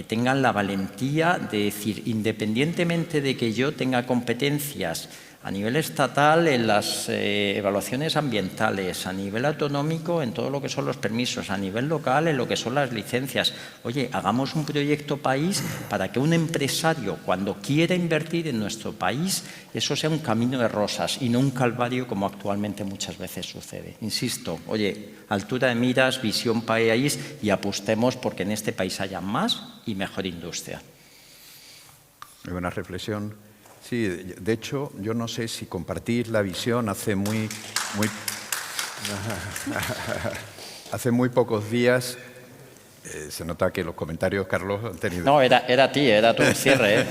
tengan la valentía de decir, independientemente de que yo tenga competencias a nivel estatal en las evaluaciones ambientales, a nivel autonómico en todo lo que son los permisos, a nivel local en lo que son las licencias. Oye, hagamos un proyecto país para que un empresario, cuando quiera invertir en nuestro país, eso sea un camino de rosas y no un calvario como actualmente muchas veces sucede. Insisto, oye, altura de miras, visión país, y apostemos porque en este país haya más y mejor industria. Muy buena reflexión. Sí, de hecho, yo no sé si compartís la visión. Hace muy pocos días, se nota que los comentarios, Carlos, han tenido... No, era tu cierre, ¿eh?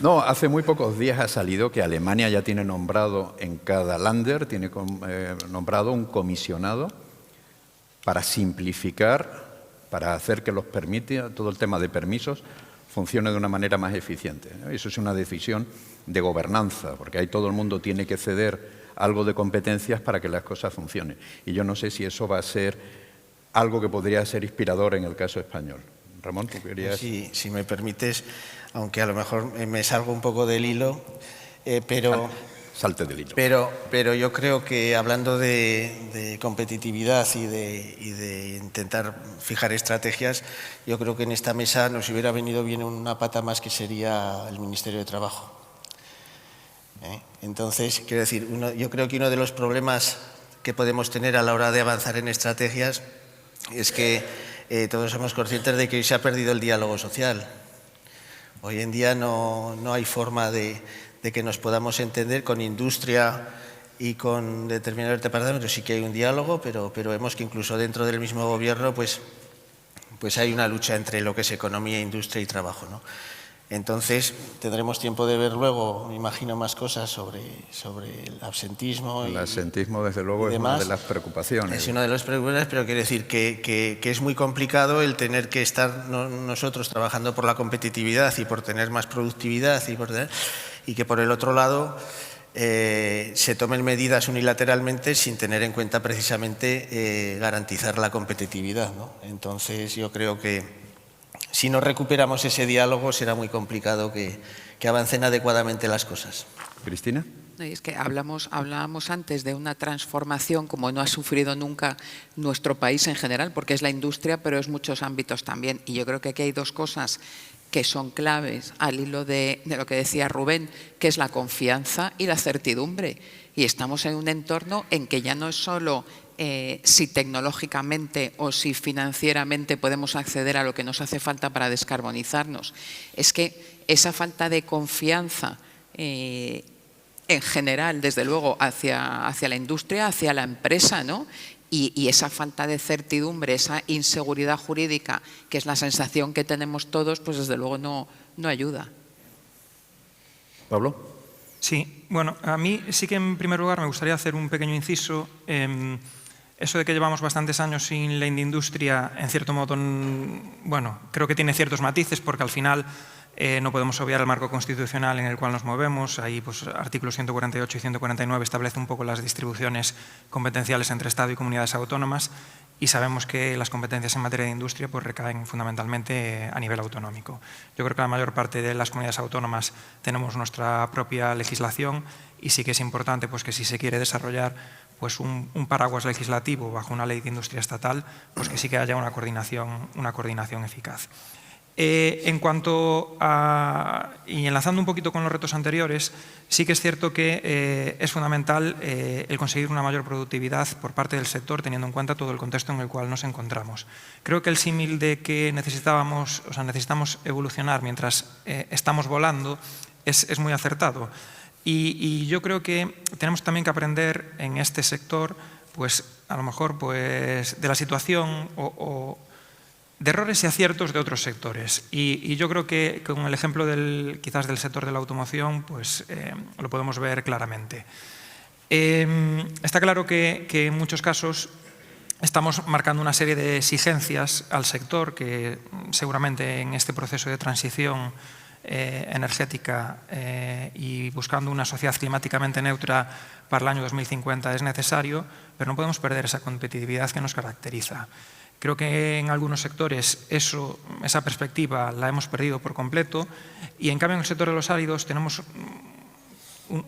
No, hace muy pocos días ha salido que Alemania ya tiene nombrado en cada Länder, tiene nombrado un comisionado para simplificar, para hacer que todo el tema de permisos funcione de una manera más eficiente. Eso es una decisión de gobernanza, porque ahí todo el mundo tiene que ceder algo de competencias para que las cosas funcionen. Y yo no sé si eso va a ser algo que podría ser inspirador en el caso español. Ramón, ¿tú querías...? Sí, si me permites, aunque a lo mejor me salgo un poco del hilo, pero... Salte del hilo. Pero yo creo que hablando de competitividad y de intentar fijar estrategias, yo creo que en esta mesa nos hubiera venido bien una pata más, que sería el Ministerio de Trabajo. Entonces, quiero decir, yo creo que uno de los problemas que podemos tener a la hora de avanzar en estrategias es que todos somos conscientes de que hoy se ha perdido el diálogo social. Hoy en día no hay forma de que nos podamos entender con industria y con determinados departamentos. Sí que hay un diálogo, pero vemos que incluso dentro del mismo gobierno pues hay una lucha entre lo que es economía, industria y trabajo, ¿no? Entonces, tendremos tiempo de ver luego, me imagino, más cosas sobre el absentismo. El absentismo, desde luego, es una de las preocupaciones. Es una de las preocupaciones, pero quiero decir que es muy complicado el tener que estar nosotros trabajando por la competitividad y por tener más productividad y que por el otro lado se tomen medidas unilateralmente sin tener en cuenta precisamente garantizar la competitividad, ¿no? Entonces, yo creo que si no recuperamos ese diálogo será muy complicado que avancen adecuadamente las cosas. Cristina. Es que hablábamos antes de una transformación como no ha sufrido nunca nuestro país en general, porque es la industria, pero es muchos ámbitos también. Y yo creo que aquí hay dos cosas que son claves al hilo de lo que decía Rubén, que es la confianza y la certidumbre. Y estamos en un entorno en que ya no es solo si tecnológicamente o si financieramente podemos acceder a lo que nos hace falta para descarbonizarnos. Es que esa falta de confianza en general, desde luego, hacia la industria, hacia la empresa, ¿no? Y esa falta de certidumbre, esa inseguridad jurídica, que es la sensación que tenemos todos, pues desde luego no ayuda. Pablo. Sí, bueno, a mí sí que en primer lugar me gustaría hacer un pequeño inciso. Eso de que llevamos bastantes años sin ley de industria, en cierto modo, bueno, creo que tiene ciertos matices porque al final no podemos obviar el marco constitucional en el cual nos movemos. Ahí, pues, artículos 148 y 149 establece un poco las distribuciones competenciales entre Estado y comunidades autónomas y sabemos que las competencias en materia de industria pues, recaen fundamentalmente a nivel autonómico. Yo creo que la mayor parte de las comunidades autónomas tenemos nuestra propia legislación y sí que es importante pues, que si se quiere desarrollar pues, un paraguas legislativo bajo una ley de industria estatal, pues que sí que haya una coordinación eficaz. En cuanto a, y enlazando un poquito con los retos anteriores, sí que es cierto que es fundamental el conseguir una mayor productividad por parte del sector, teniendo en cuenta todo el contexto en el cual nos encontramos. Creo que el símil de que necesitamos evolucionar mientras estamos volando es muy acertado. Y yo creo que tenemos también que aprender en este sector, pues a lo mejor pues, de la situación de errores y aciertos de otros sectores. Y yo creo que con el ejemplo quizás del sector de la automoción pues, lo podemos ver claramente. Está claro que en muchos casos estamos marcando una serie de exigencias al sector que seguramente en este proceso de transición energética y buscando una sociedad climáticamente neutra para el año 2050 es necesario, pero no podemos perder esa competitividad que nos caracteriza. Creo que en algunos sectores esa perspectiva la hemos perdido por completo y en cambio en el sector de los áridos tenemos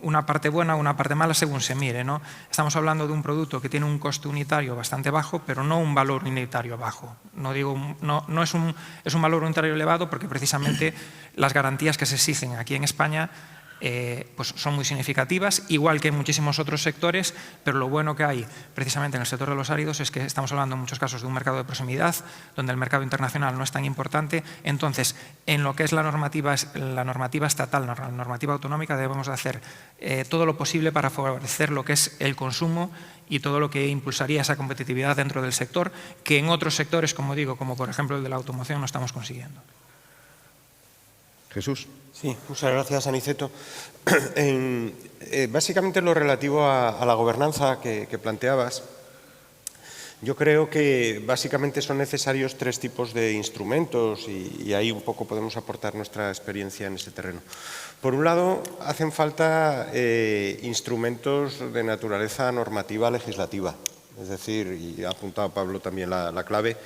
una parte buena o una parte mala según se mire, ¿no? Estamos hablando de un producto que tiene un coste unitario bastante bajo, pero no un valor unitario bajo. No es un valor unitario elevado porque precisamente las garantías que se exigen aquí en España pues son muy significativas, igual que en muchísimos otros sectores, pero lo bueno que hay precisamente en el sector de los áridos es que estamos hablando en muchos casos de un mercado de proximidad, donde el mercado internacional no es tan importante. Entonces, en lo que es la normativa estatal, la normativa autonómica, debemos de hacer todo lo posible para favorecer lo que es el consumo y todo lo que impulsaría esa competitividad dentro del sector, que en otros sectores, como digo, como por ejemplo el de la automoción, no estamos consiguiendo. Jesús. Sí, muchas gracias, Aniceto. Básicamente en lo relativo a la gobernanza que planteabas, yo creo que básicamente son necesarios tres tipos de instrumentos y ahí un poco podemos aportar nuestra experiencia en ese terreno. Por un lado, hacen falta instrumentos de naturaleza normativa legislativa, es decir, y ha apuntado Pablo también la clave,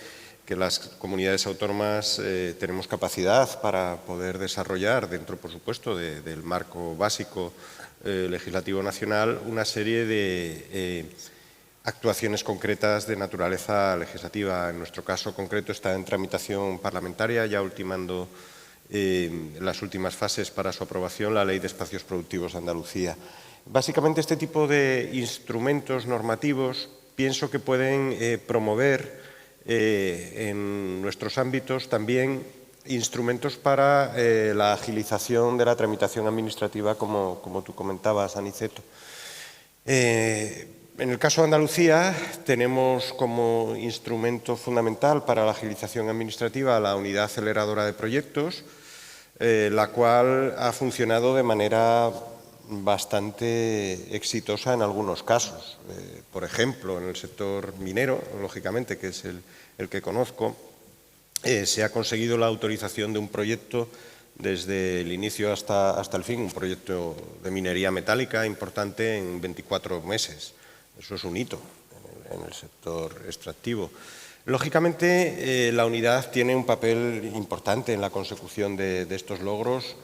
que las comunidades autónomas tenemos capacidad para poder desarrollar, dentro, por supuesto, del marco básico legislativo nacional, una serie de actuaciones concretas de naturaleza legislativa. En nuestro caso concreto está en tramitación parlamentaria, ya ultimando las últimas fases para su aprobación, la Ley de Espacios Productivos de Andalucía. Básicamente este tipo de instrumentos normativos pienso que pueden promover en nuestros ámbitos también instrumentos para la agilización de la tramitación administrativa, como tú comentabas, Aniceto. En el caso de Andalucía tenemos como instrumento fundamental para la agilización administrativa la Unidad Aceleradora de Proyectos, la cual ha funcionado de manera bastante exitosa en algunos casos. Por ejemplo, en el sector minero, lógicamente, que es el que conozco, se ha conseguido la autorización de un proyecto desde el inicio hasta el fin, un proyecto de minería metálica importante en 24 meses. Eso es un hito en el sector extractivo. Lógicamente, la unidad tiene un papel importante en la consecución de estos logros,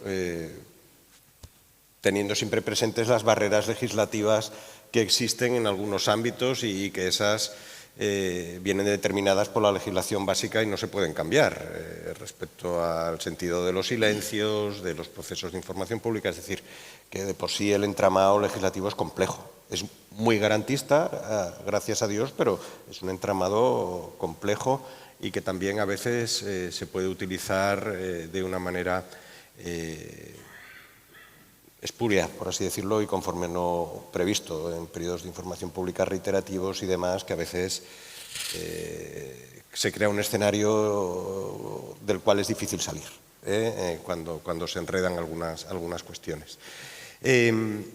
teniendo siempre presentes las barreras legislativas que existen en algunos ámbitos y que esas vienen determinadas por la legislación básica y no se pueden cambiar respecto al sentido de los silencios, de los procesos de información pública, es decir, que de por sí el entramado legislativo es complejo. Es muy garantista, gracias a Dios, pero es un entramado complejo y que también a veces se puede utilizar de una manera espuria, por así decirlo, y conforme no previsto en periodos de información pública reiterativos y demás, que a veces se crea un escenario del cual es difícil salir cuando se enredan algunas cuestiones.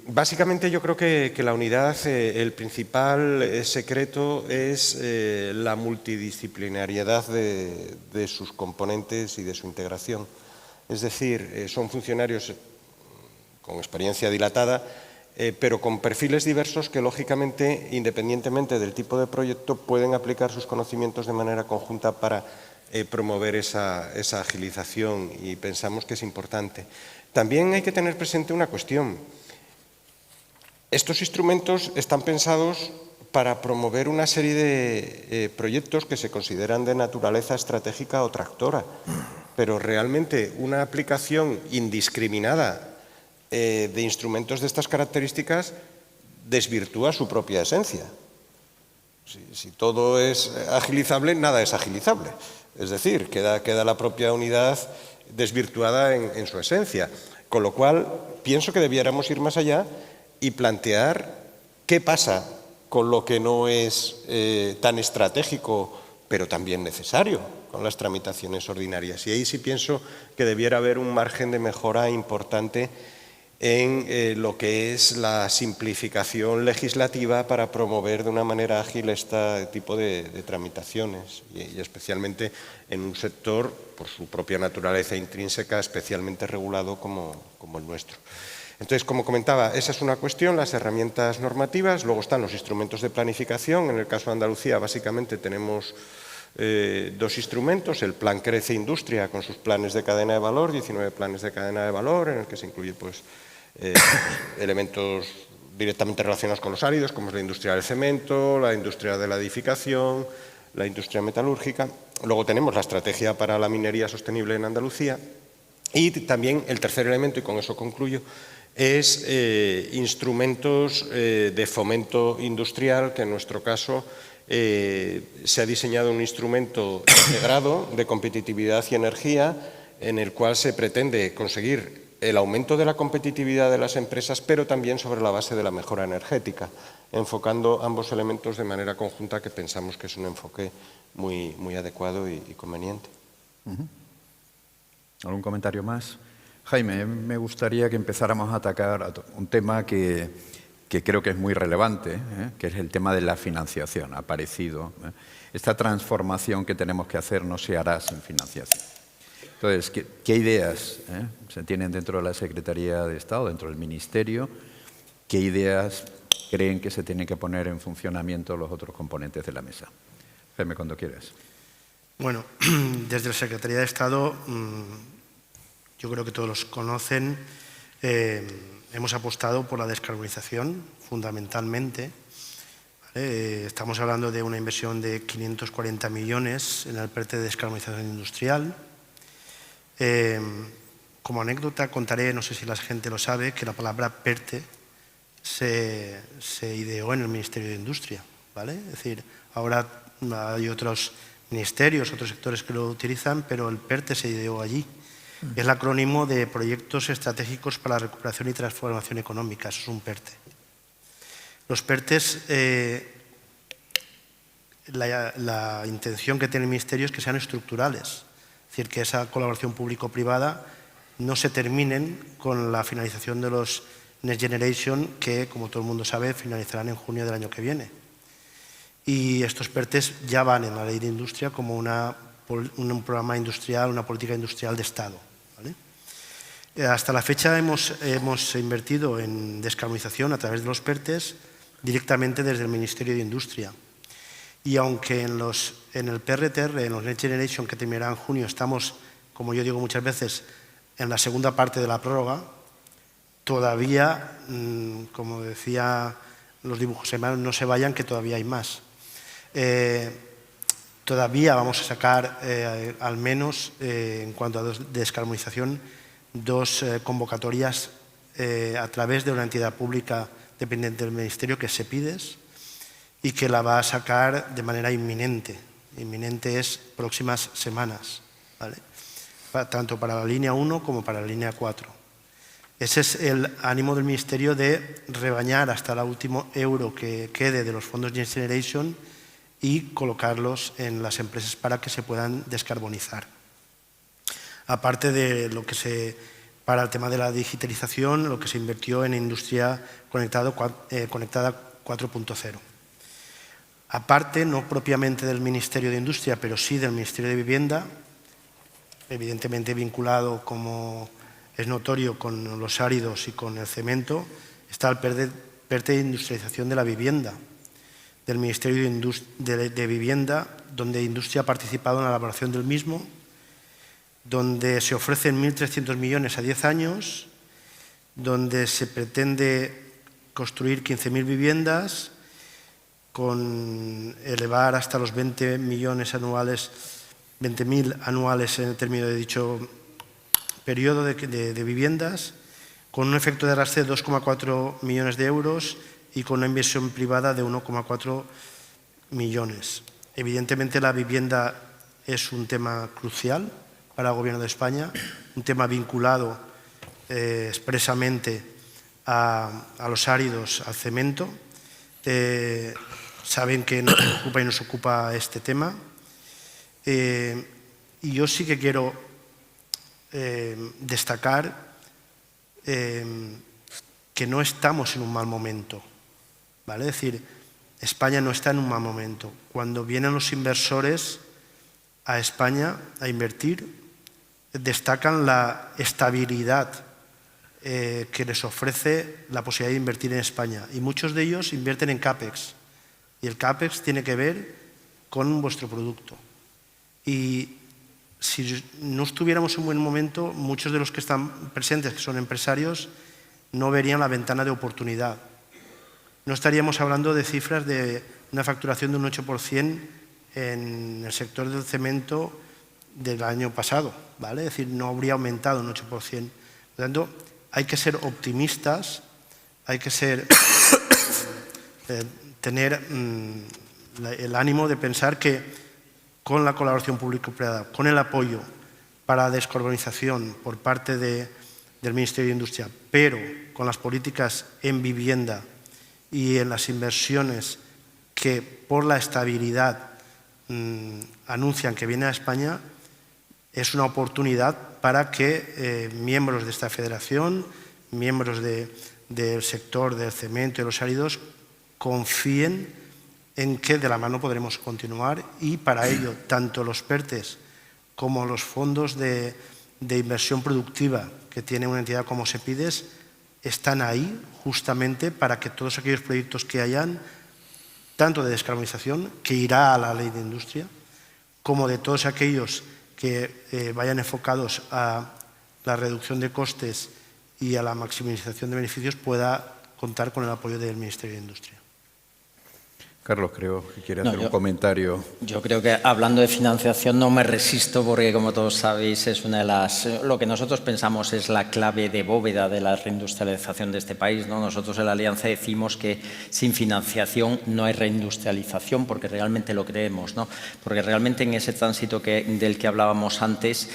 Básicamente yo creo que la unidad, el principal secreto es la multidisciplinariedad de sus componentes y de su integración. Es decir, son funcionarios con experiencia dilatada, pero con perfiles diversos que, lógicamente, independientemente del tipo de proyecto, pueden aplicar sus conocimientos de manera conjunta para promover esa agilización, y pensamos que es importante. También hay que tener presente una cuestión. Estos instrumentos están pensados para promover una serie de proyectos que se consideran de naturaleza estratégica o tractora, pero realmente una aplicación indiscriminada de instrumentos de estas características desvirtúa su propia esencia. Si todo es agilizable, nada es agilizable. Es decir, queda la propia unidad desvirtuada en su esencia. Con lo cual, pienso que debiéramos ir más allá y plantear qué pasa con lo que no es tan estratégico, pero también necesario, con las tramitaciones ordinarias. Y ahí sí pienso que debiera haber un margen de mejora importante en lo que es la simplificación legislativa para promover de una manera ágil este tipo de tramitaciones y especialmente en un sector, por su propia naturaleza intrínseca, especialmente regulado como el nuestro. Entonces, como comentaba, esa es una cuestión, las herramientas normativas. Luego están los instrumentos de planificación. En el caso de Andalucía, básicamente tenemos dos instrumentos: el Plan Crece Industria, con sus planes de cadena de valor, 19 planes de cadena de valor, en el que se incluye elementos directamente relacionados con los áridos, como es la industria del cemento, la industria de la edificación, la industria metalúrgica. Luego tenemos la estrategia para la minería sostenible en Andalucía. Y también el tercer elemento, y con eso concluyo, es instrumentos de fomento industrial, que en nuestro caso se ha diseñado un instrumento integrado de competitividad y energía, en el cual se pretende conseguir el aumento de la competitividad de las empresas, pero también sobre la base de la mejora energética, enfocando ambos elementos de manera conjunta, que pensamos que es un enfoque muy adecuado y conveniente. ¿Algún comentario más? Jaime, me gustaría que empezáramos a atacar un tema que creo que es muy relevante, que es el tema de la financiación. Ha aparecido. Esta transformación que tenemos que hacer no se hará sin financiación. Entonces, ¿qué ideas se tienen dentro de la Secretaría de Estado, dentro del Ministerio? ¿Qué ideas creen que se tienen que poner en funcionamiento los otros componentes de la mesa? Jaime, cuando quieras. Bueno, desde la Secretaría de Estado, yo creo que todos los conocen, hemos apostado por la descarbonización, fundamentalmente. ¿Vale? Estamos hablando de una inversión de 540 millones en el PERTE de descarbonización industrial. Como anécdota contaré, no sé si la gente lo sabe, que la palabra PERTE se ideó en el Ministerio de Industria, ¿vale? Es decir, ahora hay otros ministerios, otros sectores que lo utilizan, pero el PERTE se ideó allí. Es el acrónimo de Proyectos Estratégicos para la Recuperación y Transformación Económica, eso es un PERTE. Los PERTEs, la intención que tiene el Ministerio es que sean estructurales. Es decir, que esa colaboración público-privada no se terminen con la finalización de los Next Generation, que, como todo el mundo sabe, finalizarán en junio del año que viene. Y estos PERTEs ya van en la Ley de Industria como un programa industrial, una política industrial de Estado, ¿vale? Hasta la fecha hemos invertido en descarbonización a través de los PERTEs directamente desde el Ministerio de Industria. Y aunque en el PRTR, en los Next Generation que terminará en junio, estamos, como yo digo muchas veces, en la segunda parte de la prórroga, todavía, como decía los dibujos hermanos, no se vayan, que todavía hay más. Todavía vamos a sacar, al menos en cuanto a descarbonización, 2 convocatorias a través de una entidad pública dependiente del Ministerio, que es SEPIDES, y que la va a sacar de manera inminente. Inminente es próximas semanas, ¿vale? Tanto para la línea 1 como para la línea 4. Ese es el ánimo del Ministerio, de rebañar hasta el último euro que quede de los fondos Next Generation y colocarlos en las empresas para que se puedan descarbonizar. Aparte de lo que para el tema de la digitalización, lo que se invirtió en industria conectada 4.0. Aparte, no propiamente del Ministerio de Industria, pero sí del Ministerio de Vivienda, evidentemente vinculado, como es notorio, con los áridos y con el cemento, está el PERTE de industrialización de la vivienda, del Ministerio de Vivienda, donde Industria ha participado en la elaboración del mismo, donde se ofrecen 1.300 millones a 10 años, donde se pretende construir 15.000 viviendas, con elevar hasta los 20 millones anuales, 20.000 anuales en el término de dicho periodo de viviendas, con un efecto de arrastre de 2,4 millones de euros y con una inversión privada de 1,4 millones. Evidentemente, la vivienda es un tema crucial para el Gobierno de España, un tema vinculado expresamente a los áridos, al cemento. Saben que nos preocupa y nos ocupa este tema. Y yo sí que quiero destacar que no estamos en un mal momento, ¿vale? Es decir, España no está en un mal momento. Cuando vienen los inversores a España a invertir, destacan la estabilidad que les ofrece la posibilidad de invertir en España. Y muchos de ellos invierten en CAPEX. Y el CAPEX tiene que ver con vuestro producto. Y si no estuviéramos en un buen momento, muchos de los que están presentes, que son empresarios, no verían la ventana de oportunidad. No estaríamos hablando de cifras de una facturación de un 8% en el sector del cemento del año pasado, ¿vale? Es decir, no habría aumentado un 8%. Por lo tanto, hay que ser optimistas, hay que tener el ánimo de pensar que con la colaboración público-privada, con el apoyo para la descarbonización por parte del Ministerio de Industria, pero con las políticas en vivienda y en las inversiones que por la estabilidad anuncian que viene a España, es una oportunidad para que miembros de esta federación, miembros del sector del cemento y los áridos, confíen en que de la mano podremos continuar, y para ello tanto los PERTEs como los fondos de inversión productiva que tiene una entidad como SEPIDES están ahí justamente para que todos aquellos proyectos que hayan, tanto de descarbonización, que irá a la ley de industria, como de todos aquellos que vayan enfocados a la reducción de costes y a la maximización de beneficios, pueda contar con el apoyo del Ministerio de Industria. Carlos, creo que quiere hacer un comentario. Yo creo que hablando de financiación no me resisto, porque como todos sabéis es una de las... Lo que nosotros pensamos es la clave de bóveda de la reindustrialización de este país, ¿no? Nosotros en la Alianza decimos que sin financiación no hay reindustrialización, porque realmente lo creemos, ¿no? Porque realmente en ese tránsito del que hablábamos antes,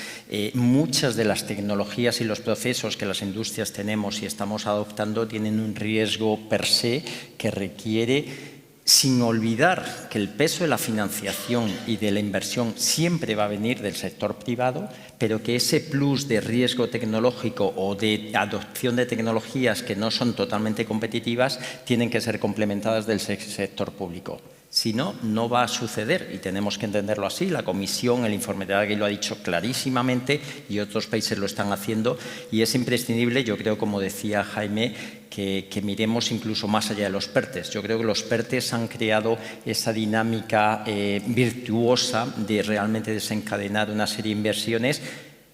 muchas de las tecnologías y los procesos que las industrias tenemos y estamos adoptando tienen un riesgo per se que requiere, sin olvidar que el peso de la financiación y de la inversión siempre va a venir del sector privado, pero que ese plus de riesgo tecnológico o de adopción de tecnologías que no son totalmente competitivas tienen que ser complementadas del sector público. Si no, no va a suceder y tenemos que entenderlo así. La Comisión, el informe de Draghi lo ha dicho clarísimamente y otros países lo están haciendo y es imprescindible, yo creo, como decía Jaime, que miremos incluso más allá de los PERTEs. Yo creo que los PERTEs han creado esa dinámica virtuosa de realmente desencadenar una serie de inversiones,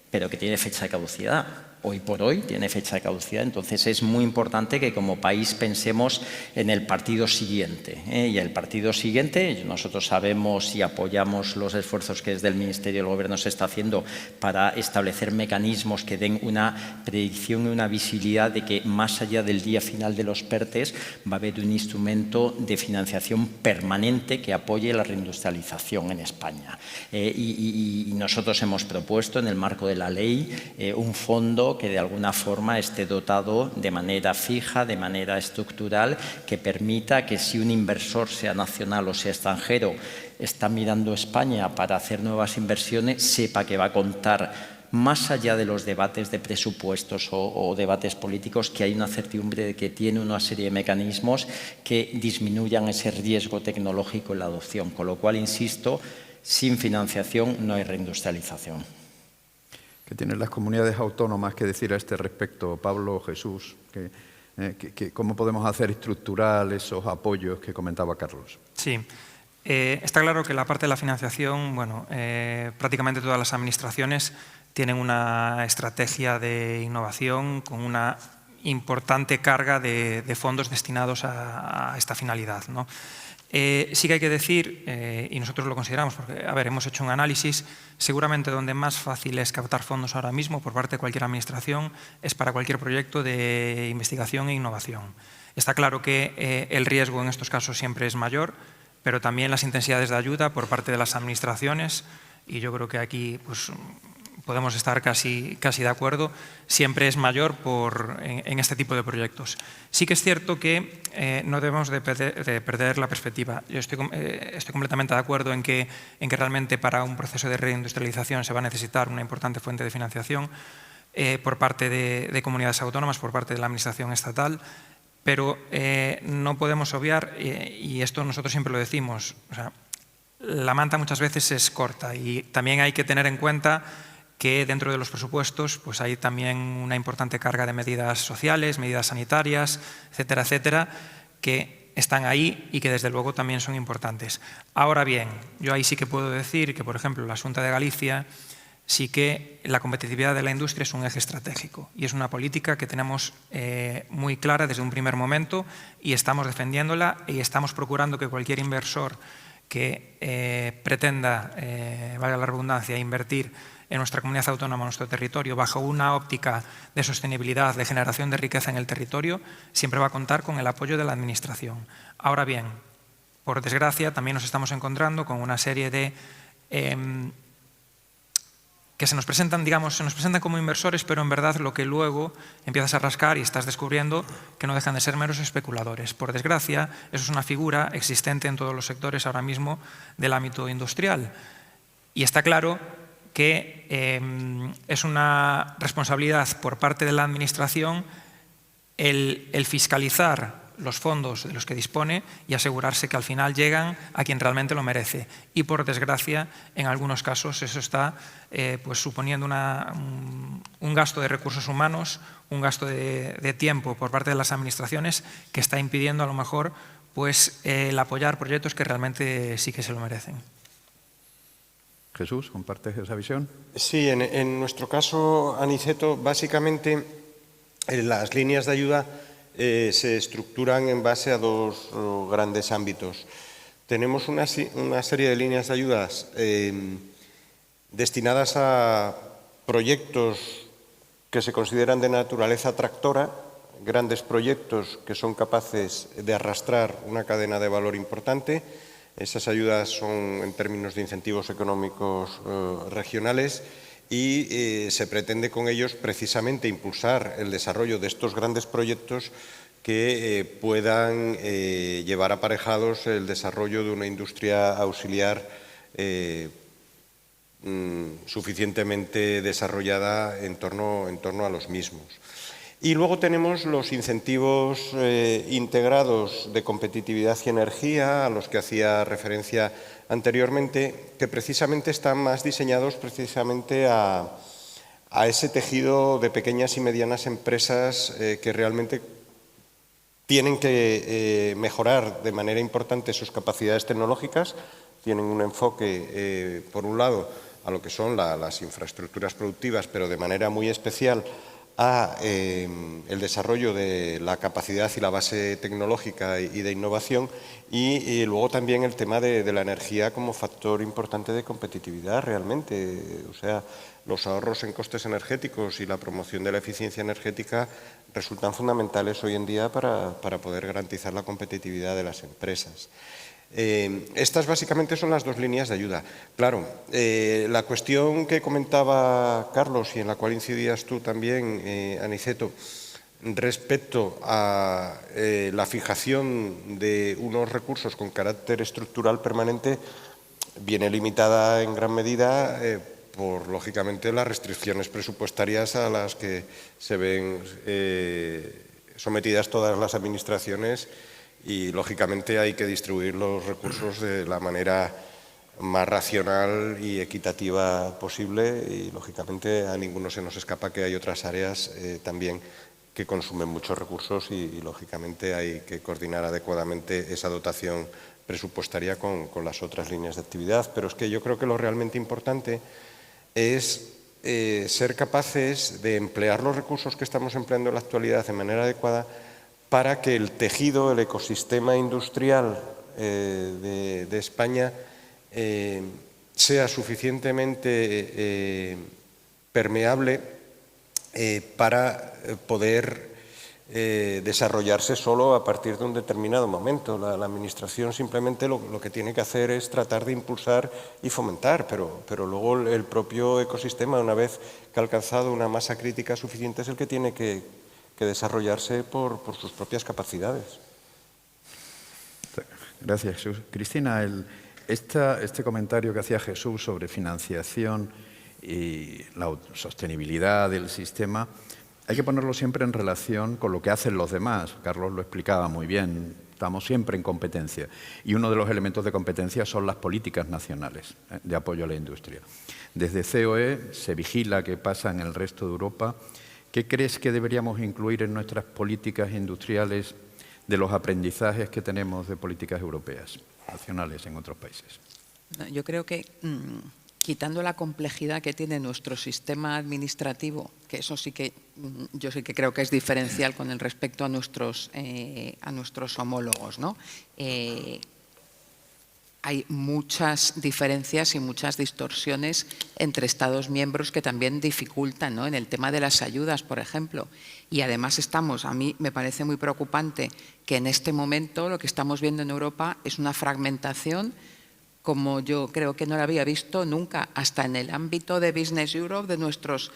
pero que tiene fecha de caducidad. Hoy por hoy tiene fecha de caducidad, entonces es muy importante que como país pensemos en el partido siguiente. Y el partido siguiente, nosotros sabemos y apoyamos los esfuerzos que desde el Ministerio del Gobierno se está haciendo para establecer mecanismos que den una predicción y una visibilidad de que más allá del día final de los PERTEs va a haber un instrumento de financiación permanente que apoye la reindustrialización en España. Y nosotros hemos propuesto en el marco de la ley un fondo que de alguna forma esté dotado de manera fija, de manera estructural, que permita que si un inversor, sea nacional o sea extranjero, está mirando España para hacer nuevas inversiones, sepa que va a contar, más allá de los debates de presupuestos o debates políticos, que hay una certidumbre de que tiene una serie de mecanismos que disminuyan ese riesgo tecnológico en la adopción. Con lo cual, insisto, sin financiación no hay reindustrialización. ¿Qué tienen las comunidades autónomas que decir a este respecto, Pablo, Jesús? ¿Cómo podemos hacer estructural esos apoyos que comentaba Carlos? Sí, está claro que la parte de la financiación, bueno, prácticamente todas las administraciones tienen una estrategia de innovación con una importante carga de fondos destinados a esta finalidad, ¿no? Sí que hay que decir, y nosotros lo consideramos, porque, a ver, hemos hecho un análisis, seguramente donde más fácil es captar fondos ahora mismo por parte de cualquier administración es para cualquier proyecto de investigación e innovación. Está claro que el riesgo en estos casos siempre es mayor, pero también las intensidades de ayuda por parte de las administraciones, y yo creo que aquí pues, podemos estar casi de acuerdo, siempre es mayor en este tipo de proyectos. Sí que es cierto que no debemos de perder la perspectiva. Yo estoy completamente de acuerdo en que realmente para un proceso de reindustrialización se va a necesitar una importante fuente de financiación por parte de comunidades autónomas, por parte de la administración estatal, pero no podemos obviar, y esto nosotros siempre lo decimos, o sea, la manta muchas veces es corta y también hay que tener en cuenta que dentro de los presupuestos pues hay también una importante carga de medidas sociales, medidas sanitarias, etcétera, etcétera, que están ahí y que desde luego también son importantes. Ahora bien, yo ahí sí que puedo decir que, por ejemplo, la Xunta de Galicia sí que la competitividad de la industria es un eje estratégico y es una política que tenemos muy clara desde un primer momento y estamos defendiéndola y estamos procurando que cualquier inversor que pretenda, valga la redundancia, invertir en nuestra comunidad autónoma, en nuestro territorio, bajo una óptica de sostenibilidad, de generación de riqueza en el territorio, siempre va a contar con el apoyo de la Administración. Ahora bien, por desgracia, también nos estamos encontrando con una serie de que se nos presentan, digamos, se nos presentan como inversores, pero en verdad lo que luego empiezas a rascar y estás descubriendo que no dejan de ser meros especuladores. Por desgracia, eso es una figura existente en todos los sectores ahora mismo del ámbito industrial. Y está claro que es una responsabilidad por parte de la Administración el fiscalizar los fondos de los que dispone y asegurarse que al final llegan a quien realmente lo merece. Y por desgracia, en algunos casos eso está pues suponiendo un gasto de recursos humanos, un gasto de tiempo por parte de las administraciones que está impidiendo a lo mejor pues, el apoyar proyectos que realmente sí que se lo merecen. Jesús, ¿compartes esa visión? Sí, en nuestro caso, Aniceto, básicamente las líneas de ayuda se estructuran en base a dos grandes ámbitos. Tenemos una serie de líneas de ayudas destinadas a proyectos que se consideran de naturaleza tractora, grandes proyectos que son capaces de arrastrar una cadena de valor importante. Esas ayudas son en términos de incentivos económicos regionales y se pretende con ellos precisamente impulsar el desarrollo de estos grandes proyectos que puedan llevar aparejados el desarrollo de una industria auxiliar suficientemente desarrollada en torno a los mismos. Y luego tenemos los incentivos integrados de competitividad y energía, a los que hacía referencia anteriormente, que precisamente están más diseñados precisamente a ese tejido de pequeñas y medianas empresas que realmente tienen que mejorar de manera importante sus capacidades tecnológicas, tienen un enfoque, por un lado, a lo que son las infraestructuras productivas, pero de manera muy especial a el desarrollo de la capacidad y la base tecnológica y de innovación, y luego también el tema de la energía como factor importante de competitividad realmente. O sea, los ahorros en costes energéticos y la promoción de la eficiencia energética resultan fundamentales hoy en día para poder garantizar la competitividad de las empresas. Estas básicamente son las dos líneas de ayuda. Claro, la cuestión que comentaba Carlos y en la cual incidías tú también, Aniceto, respecto a la fijación de unos recursos con carácter estructural permanente, viene limitada en gran medida por, lógicamente, las restricciones presupuestarias a las que se ven sometidas todas las administraciones, y, lógicamente, hay que distribuir los recursos de la manera más racional y equitativa posible, y, lógicamente, a ninguno se nos escapa que hay otras áreas también que consumen muchos recursos y, lógicamente, hay que coordinar adecuadamente esa dotación presupuestaria con las otras líneas de actividad. Pero es que yo creo que lo realmente importante es ser capaces de emplear los recursos que estamos empleando en la actualidad de manera adecuada para que el tejido, el ecosistema industrial de España sea suficientemente permeable para poder desarrollarse solo a partir de un determinado momento. La Administración simplemente lo que tiene que hacer es tratar de impulsar y fomentar, pero luego el propio ecosistema, una vez que ha alcanzado una masa crítica suficiente, es el que tiene que desarrollarse por sus propias capacidades. Gracias, Jesús. Cristina, este comentario que hacía Jesús sobre financiación y la sostenibilidad del sistema, hay que ponerlo siempre en relación con lo que hacen los demás. Carlos lo explicaba muy bien, estamos siempre en competencia. Y uno de los elementos de competencia son las políticas nacionales de apoyo a la industria. Desde COE se vigila qué pasa en el resto de Europa. ¿Qué crees que deberíamos incluir en nuestras políticas industriales de los aprendizajes que tenemos de políticas europeas, nacionales en otros países? Yo creo que quitando la complejidad que tiene nuestro sistema administrativo, que eso sí que yo sí que creo que es diferencial con el respecto a nuestros homólogos, ¿no? Hay muchas diferencias y muchas distorsiones entre Estados miembros que también dificultan, ¿no? En el tema de las ayudas, por ejemplo. Y además a mí me parece muy preocupante que en este momento lo que estamos viendo en Europa es una fragmentación como yo creo que no la había visto nunca, hasta en el ámbito de Business Europe, de nuestros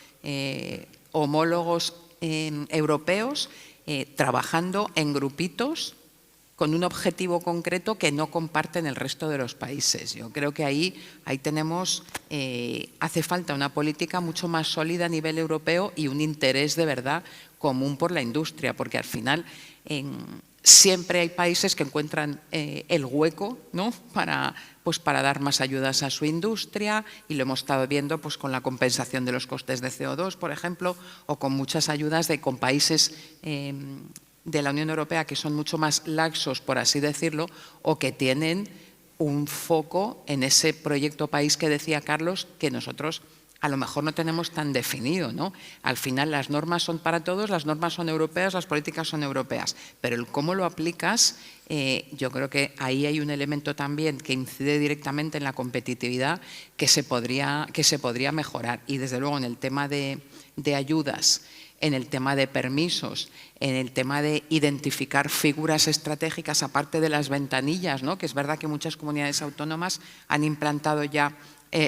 homólogos europeos, trabajando en grupitos con un objetivo concreto que no comparten el resto de los países. Yo creo que ahí tenemos, hace falta una política mucho más sólida a nivel europeo y un interés de verdad común por la industria, porque al final siempre hay países que encuentran el hueco, ¿no? para dar más ayudas a su industria, y lo hemos estado viendo pues, con la compensación de los costes de CO2, por ejemplo, o con muchas ayudas con países de la Unión Europea que son mucho más laxos, por así decirlo, o que tienen un foco en ese proyecto país que decía Carlos, que nosotros a lo mejor no tenemos tan definido, ¿no? Al final las normas son para todos, las normas son europeas, las políticas son europeas, pero el cómo lo aplicas, yo creo que ahí hay un elemento también que incide directamente en la competitividad que se podría mejorar. Y desde luego en el tema de ayudas, en el tema de permisos, en el tema de identificar figuras estratégicas aparte de las ventanillas, ¿no? Que es verdad que muchas comunidades autónomas han implantado ya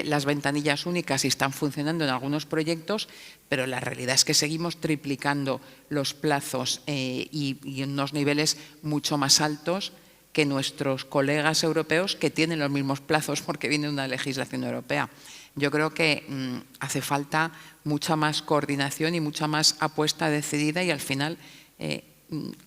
las ventanillas únicas y están funcionando en algunos proyectos, pero la realidad es que seguimos triplicando los plazos y en unos niveles mucho más altos que nuestros colegas europeos que tienen los mismos plazos porque viene una legislación europea. Yo creo que hace falta mucha más coordinación y mucha más apuesta decidida y al final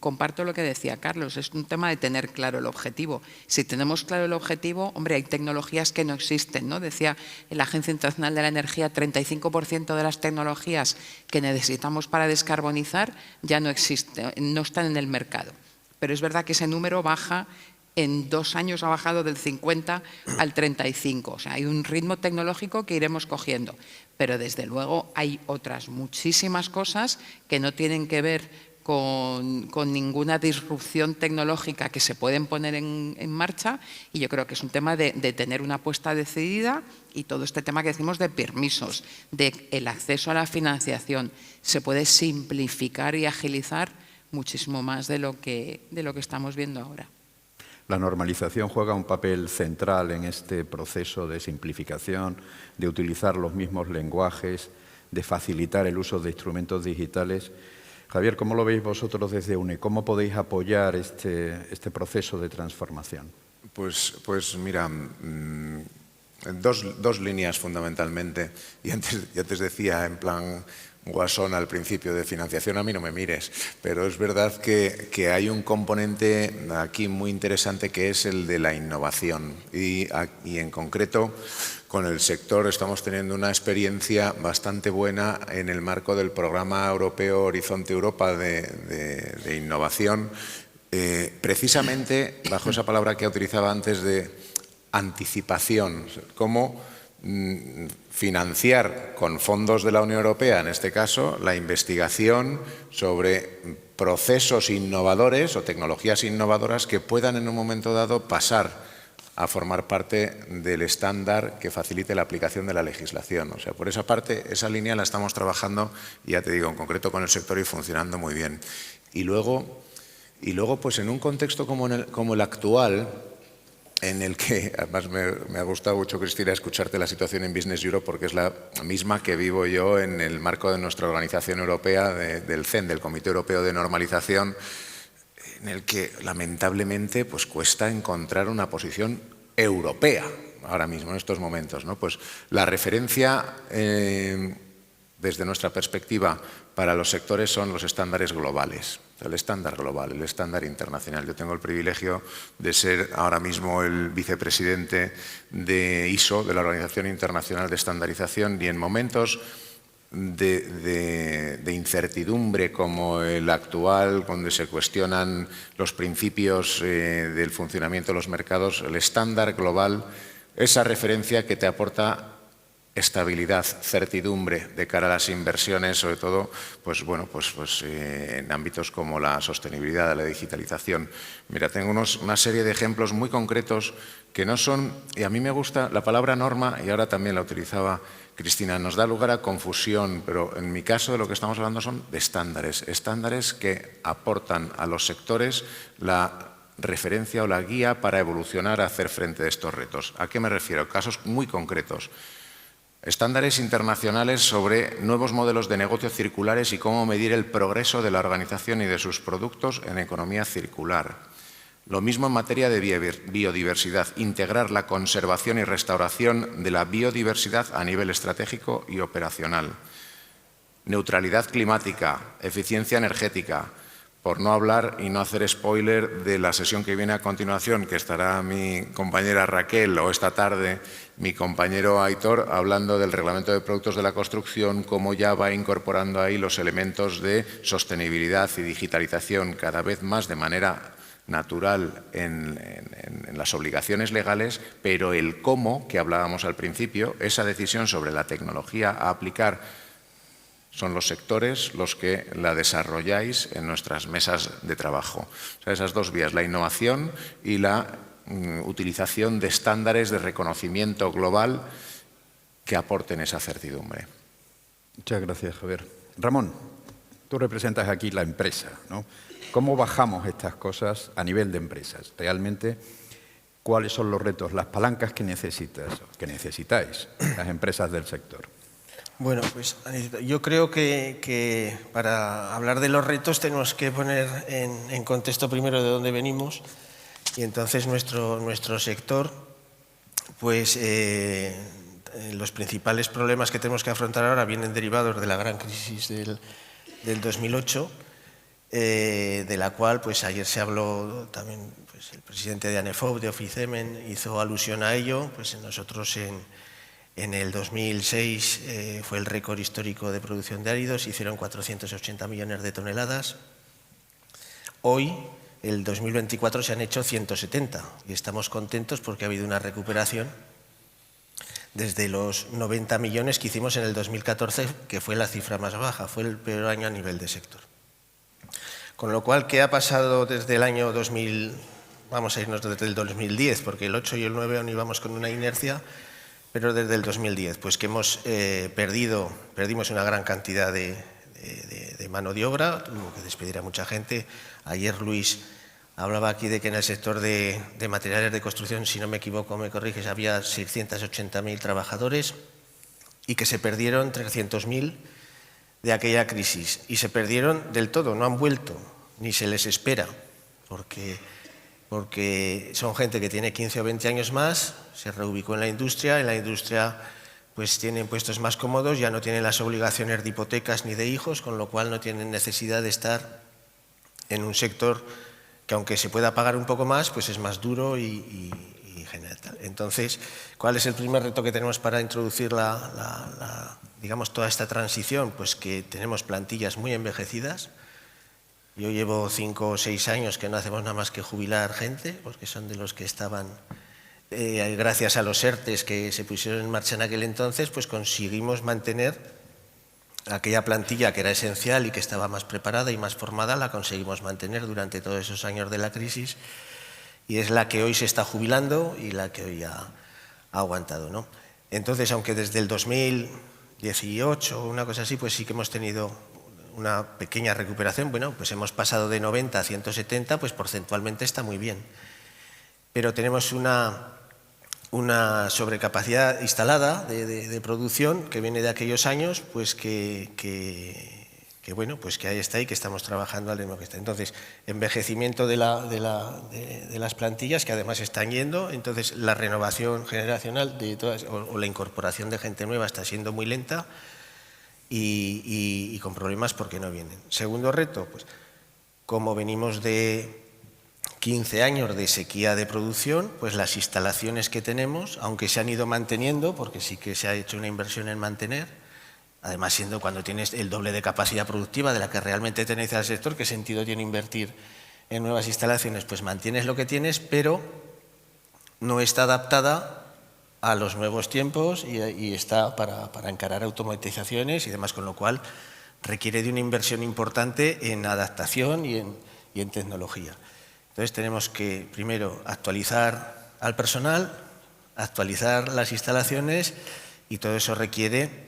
comparto lo que decía Carlos, es un tema de tener claro el objetivo. Si tenemos claro el objetivo, hombre, hay tecnologías que no existen, ¿no? Decía la Agencia Internacional de la Energía, 35% de las tecnologías que necesitamos para descarbonizar ya no existen, no están en el mercado. Pero es verdad que ese número baja, en 2 años ha bajado del 50 al 35. O sea, hay un ritmo tecnológico que iremos cogiendo. Pero desde luego hay otras muchísimas cosas que no tienen que ver con ninguna disrupción tecnológica que se pueden poner en marcha y yo creo que es un tema de tener una apuesta decidida y todo este tema que decimos de permisos, de el acceso a la financiación, se puede simplificar y agilizar muchísimo más de lo que estamos viendo ahora. La normalización juega un papel central en este proceso de simplificación, de utilizar los mismos lenguajes, de facilitar el uso de instrumentos digitales. Javier, ¿cómo lo veis vosotros desde UNE? ¿Cómo podéis apoyar este proceso de transformación? Pues mira, dos líneas fundamentalmente. Y antes decía en plan guasón al principio de financiación, a mí no me mires, pero es verdad que hay un componente aquí muy interesante que es el de la innovación y en concreto con el sector estamos teniendo una experiencia bastante buena en el marco del programa europeo Horizonte Europa de innovación, precisamente bajo esa palabra que utilizaba antes de anticipación, cómo financiar con fondos de la Unión Europea, en este caso, la investigación sobre procesos innovadores o tecnologías innovadoras que puedan en un momento dado pasar a formar parte del estándar que facilite la aplicación de la legislación. O sea, por esa parte, esa línea la estamos trabajando, ya te digo, en concreto con el sector y funcionando muy bien. Y luego pues en un contexto como el actual, en el que, además me ha gustado mucho, Cristina, escucharte la situación en Business Europe porque es la misma que vivo yo en el marco de nuestra organización europea, del CEN, del Comité Europeo de Normalización, en el que lamentablemente pues cuesta encontrar una posición europea ahora mismo, en estos momentos, ¿no? Pues la referencia desde nuestra perspectiva para los sectores son los estándares globales, el estándar global, el estándar internacional. Yo tengo el privilegio de ser ahora mismo el vicepresidente de ISO, de la Organización Internacional de Estandarización, y en momentos de incertidumbre como el actual, donde se cuestionan los principios del funcionamiento de los mercados, el estándar global, esa referencia que te aporta estabilidad, certidumbre de cara a las inversiones, sobre todo en ámbitos como la sostenibilidad, la digitalización. Mira, tengo una serie de ejemplos muy concretos que no son, y a mí me gusta la palabra norma, y ahora también la utilizaba Cristina, nos da lugar a confusión, pero en mi caso de lo que estamos hablando son de estándares, estándares que aportan a los sectores la referencia o la guía para evolucionar a hacer frente a estos retos. ¿A qué me refiero? Casos muy concretos. Estándares internacionales sobre nuevos modelos de negocio circulares y cómo medir el progreso de la organización y de sus productos en economía circular. Lo mismo en materia de biodiversidad, integrar la conservación y restauración de la biodiversidad a nivel estratégico y operacional. Neutralidad climática, eficiencia energética, por no hablar y no hacer spoiler de la sesión que viene a continuación, que estará mi compañera Raquel o esta tarde mi compañero Aitor hablando del reglamento de productos de la construcción, cómo ya va incorporando ahí los elementos de sostenibilidad y digitalización cada vez más de manera natural en las obligaciones legales, pero el cómo, que hablábamos al principio, esa decisión sobre la tecnología a aplicar, son los sectores los que la desarrolláis en nuestras mesas de trabajo. O sea, esas dos vías, la innovación y la utilización de estándares de reconocimiento global que aporten esa certidumbre. Muchas gracias, Javier. Ramón, tú representas aquí la empresa, ¿no? ¿Cómo bajamos estas cosas a nivel de empresas? Realmente, ¿cuáles son los retos, las palancas que necesitáis las empresas del sector? Bueno, pues yo creo que para hablar de los retos tenemos que poner en contexto primero de dónde venimos, y entonces nuestro sector pues los principales problemas que tenemos que afrontar ahora vienen derivados de la gran crisis del 2008, de la cual pues ayer se habló también, pues el presidente de ANEFOB, de Oficemen, hizo alusión a ello. Pues nosotros en el 2006 fue el récord histórico de producción de áridos, hicieron 480 millones de toneladas. Hoy, el 2024, se han hecho 170 y estamos contentos porque ha habido una recuperación desde los 90 millones que hicimos en el 2014, que fue la cifra más baja, fue el peor año a nivel de sector. Con lo cual, ¿qué ha pasado desde el año 2000? Vamos a irnos desde el 2010, porque el 8 y el 9 aún íbamos con una inercia, pero desde el 2010, pues que perdimos una gran cantidad de mano de obra, tuvimos que despedir a mucha gente. Ayer Luis hablaba aquí de que en el sector de materiales de construcción, si no me equivoco, me corriges, había 680.000 trabajadores y que se perdieron 300.000 de aquella crisis. Y se perdieron del todo, no han vuelto, ni se les espera, porque son gente que tiene 15 o 20 años más, se reubicó en la industria pues tienen puestos más cómodos, ya no tienen las obligaciones de hipotecas ni de hijos, con lo cual no tienen necesidad de estar en un sector que, aunque se pueda pagar un poco más, pues es más duro y genera tal. Entonces, ¿cuál es el primer reto que tenemos para introducir digamos, toda esta transición? Pues que tenemos plantillas muy envejecidas. Yo llevo 5 o 6 años que no hacemos nada más que jubilar gente, porque son de los que estaban, gracias a los ERTEs que se pusieron en marcha en aquel entonces, pues conseguimos mantener aquella plantilla que era esencial y que estaba más preparada y más formada, la conseguimos mantener durante todos esos años de la crisis, y es la que hoy se está jubilando y la que hoy ha aguantado, ¿no? Entonces, aunque desde el 2018 o una cosa así, pues sí que hemos tenido una pequeña recuperación, bueno, pues hemos pasado de 90 a 170, pues porcentualmente está muy bien. Pero tenemos una sobrecapacidad instalada de producción que viene de aquellos años, pues bueno, pues que ahí está y que estamos trabajando al ritmo que está. Entonces, envejecimiento de las plantillas, que además están yendo. Entonces, la renovación generacional de todas, o la incorporación de gente nueva está siendo muy lenta y con problemas porque no vienen. Segundo reto, pues como venimos de 15 años de sequía de producción, pues las instalaciones que tenemos, aunque se han ido manteniendo, porque sí que se ha hecho una inversión en mantener, además siendo cuando tienes el doble de capacidad productiva de la que realmente tenéis al sector, ¿qué sentido tiene invertir en nuevas instalaciones? Pues mantienes lo que tienes, pero no está adaptada a los nuevos tiempos y está para encarar automatizaciones y demás, con lo cual requiere de una inversión importante en adaptación y en tecnología. Entonces tenemos que, primero, actualizar al personal, actualizar las instalaciones, y todo eso requiere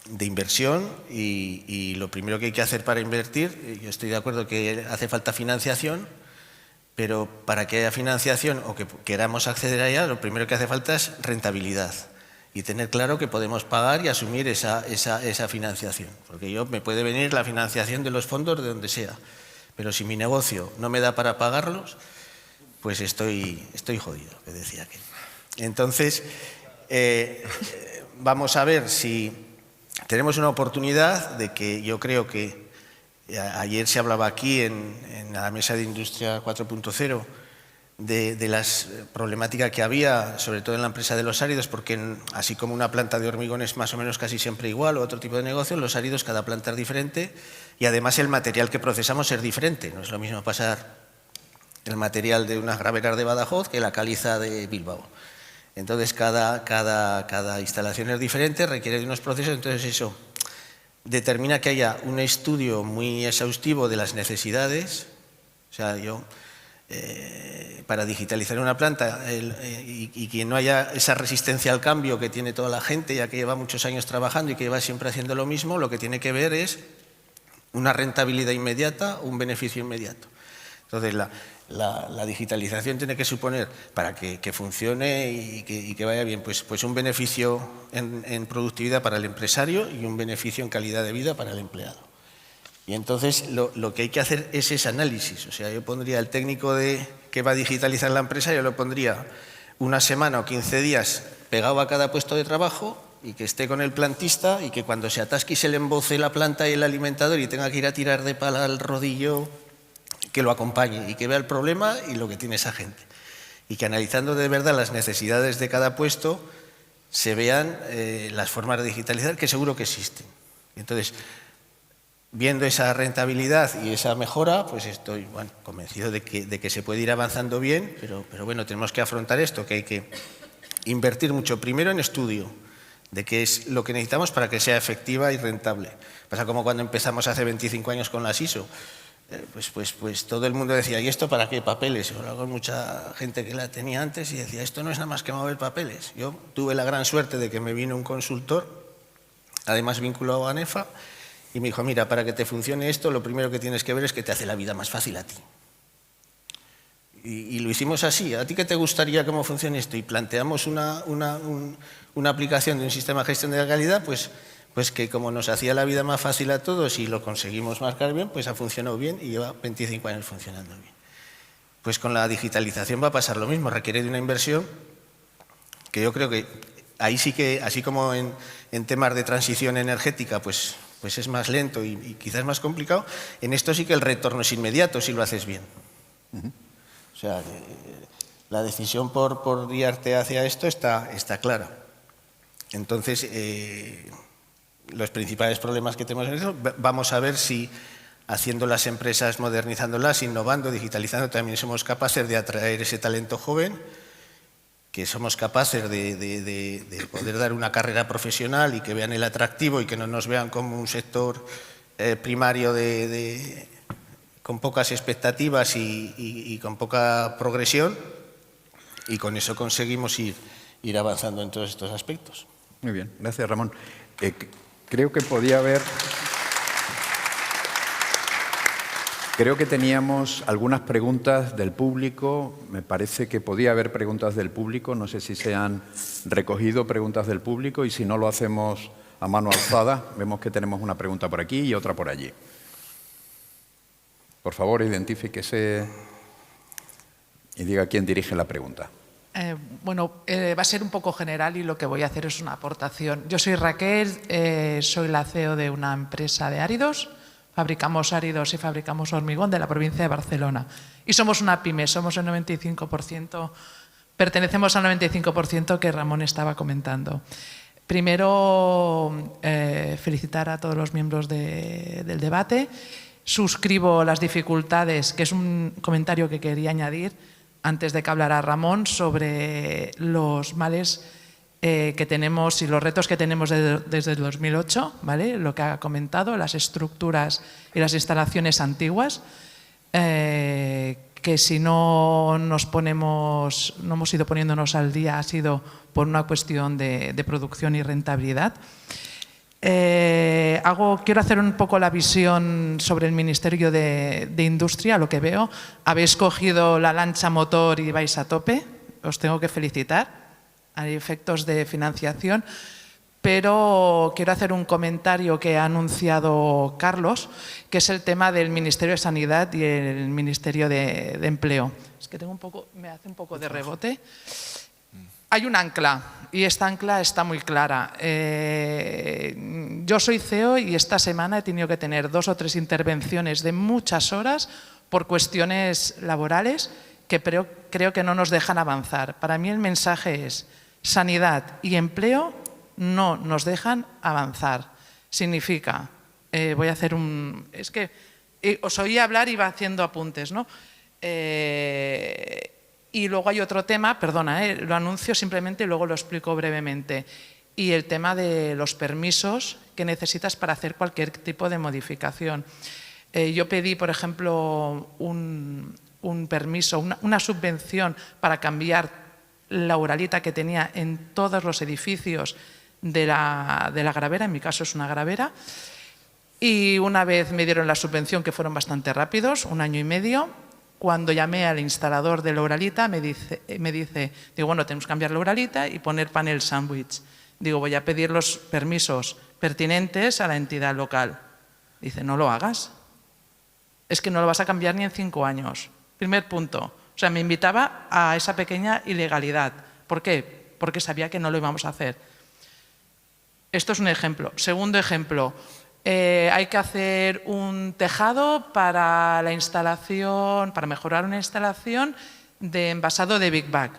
de inversión y lo primero que hay que hacer para invertir, yo estoy de acuerdo que hace falta financiación, pero para que haya financiación o que queramos acceder a ella, lo primero que hace falta es rentabilidad y tener claro que podemos pagar y asumir esa financiación, porque me puede venir la financiación de los fondos de donde sea, pero si mi negocio no me da para pagarlos, pues estoy jodido, que decía aquel. Entonces, vamos a ver si tenemos una oportunidad de que yo creo que ayer se hablaba aquí en la Mesa de Industria 4.0 de las problemáticas que había, sobre todo en la empresa de los áridos, porque así como una planta de hormigón es más o menos casi siempre igual o otro tipo de negocio, los áridos cada planta es diferente y además el material que procesamos es diferente. No es lo mismo pasar el material de unas graveras de Badajoz que la caliza de Bilbao. Entonces cada instalación es diferente, requiere de unos procesos, entonces eso determina que haya un estudio muy exhaustivo de las necesidades. O sea, para digitalizar una planta y que no haya esa resistencia al cambio que tiene toda la gente, ya que lleva muchos años trabajando y que lleva siempre haciendo lo mismo, lo que tiene que ver es una rentabilidad inmediata, un beneficio inmediato. Entonces, la digitalización tiene que suponer, para que funcione y que vaya bien, pues un beneficio en productividad para el empresario y un beneficio en calidad de vida para el empleado. Y entonces lo que hay que hacer es ese análisis. O sea, yo pondría el técnico que va a digitalizar la empresa, yo lo pondría una semana o 15 días pegado a cada puesto de trabajo y que esté con el plantista y que cuando se atasque y se le emboce la planta y el alimentador y tenga que ir a tirar de pala al rodillo, que lo acompañe y que vea el problema y lo que tiene esa gente. Y que analizando de verdad las necesidades de cada puesto se vean las formas de digitalizar que seguro que existen. Entonces, viendo esa rentabilidad y esa mejora, pues estoy convencido de que se puede ir avanzando bien, pero bueno, tenemos que afrontar esto, que hay que invertir mucho primero en estudio de qué es lo que necesitamos para que sea efectiva y rentable. Pasa como cuando empezamos hace 25 años con las ISO. Pues todo el mundo decía, ¿y esto para qué? Papeles. Yo hablaba con mucha gente que la tenía antes y decía, esto no es nada más que mover papeles. Yo tuve la gran suerte de que me vino un consultor, además vinculado a ANEFA, y me dijo, mira, para que te funcione esto, lo primero que tienes que ver es que te hace la vida más fácil a ti. Y lo hicimos así. ¿A ti qué te gustaría cómo funcione esto? Y planteamos una aplicación de un sistema de gestión de la calidad, pues que como nos hacía la vida más fácil a todos y lo conseguimos marcar bien, pues ha funcionado bien y lleva 25 años funcionando bien. Pues con la digitalización va a pasar lo mismo, requiere de una inversión que yo creo que ahí sí que, así como en temas de transición energética, pues es más lento y quizás más complicado, en esto sí que el retorno es inmediato si lo haces bien. O sea, la decisión por guiarte hacia esto está clara. Entonces, los principales problemas que tenemos en eso, vamos a ver si haciendo las empresas, modernizándolas, innovando, digitalizando, también somos capaces de atraer ese talento joven, que somos capaces de poder dar una carrera profesional y que vean el atractivo y que no nos vean como un sector primario con pocas expectativas y con poca progresión, y con eso conseguimos ir avanzando en todos estos aspectos. Muy bien, gracias Ramón. Creo que podía haber... Creo que teníamos algunas preguntas del público. Me parece que podía haber preguntas del público. No sé si se han recogido preguntas del público y si no lo hacemos a mano alzada. Vemos que tenemos una pregunta por aquí y otra por allí. Por favor, identifíquese y diga quién dirige la pregunta. Va a ser un poco general y lo que voy a hacer es una aportación. Yo soy Raquel, soy la CEO de una empresa de áridos. Fabricamos áridos y fabricamos hormigón de la provincia de Barcelona. Y somos una pyme, somos el 95%, pertenecemos al 95% que Ramón estaba comentando. Primero, felicitar a todos los miembros del debate. Suscribo las dificultades, que es un comentario que quería añadir antes de que hablara Ramón sobre los males que tenemos y los retos que tenemos desde el 2008, ¿vale? Lo que ha comentado, las estructuras y las instalaciones antiguas, que si no hemos ido poniéndonos al día ha sido por una cuestión de producción y rentabilidad. Quiero hacer un poco la visión sobre el Ministerio de Industria, lo que veo. Habéis cogido la lancha motor y vais a tope, os tengo que felicitar. Hay efectos de financiación, pero quiero hacer un comentario que ha anunciado Carlos, que es el tema del Ministerio de Sanidad y el Ministerio de Empleo. Es que me hace un poco de rebote. Hay un ancla y esta ancla está muy clara. Yo soy CEO y esta semana he tenido que tener 2 o 3 intervenciones de muchas horas por cuestiones laborales que creo que no nos dejan avanzar. Para mí el mensaje es: sanidad y empleo no nos dejan avanzar. Significa, voy a hacer es que os oí hablar y iba haciendo apuntes, ¿no? Y luego hay otro tema, perdona, lo anuncio simplemente y luego lo explico brevemente. Y el tema de los permisos que necesitas para hacer cualquier tipo de modificación. Yo pedí, por ejemplo, un permiso, una subvención para cambiar la uralita que tenía en todos los edificios de la gravera, en mi caso es una gravera, y una vez me dieron la subvención, que fueron bastante rápidos, 1 año y medio. Cuando llamé al instalador de la uralita me dice, digo, bueno, tenemos que cambiar la uralita y poner panel sándwich. Digo, voy a pedir los permisos pertinentes a la entidad local. Dice, no lo hagas, es que no lo vas a cambiar ni en 5 años. Primer punto. O sea, me invitaba a esa pequeña ilegalidad. ¿Por qué? Porque sabía que no lo íbamos a hacer. Esto es un ejemplo. Segundo ejemplo, hay que hacer un tejado para la instalación, para mejorar una instalación de envasado de Big Bag.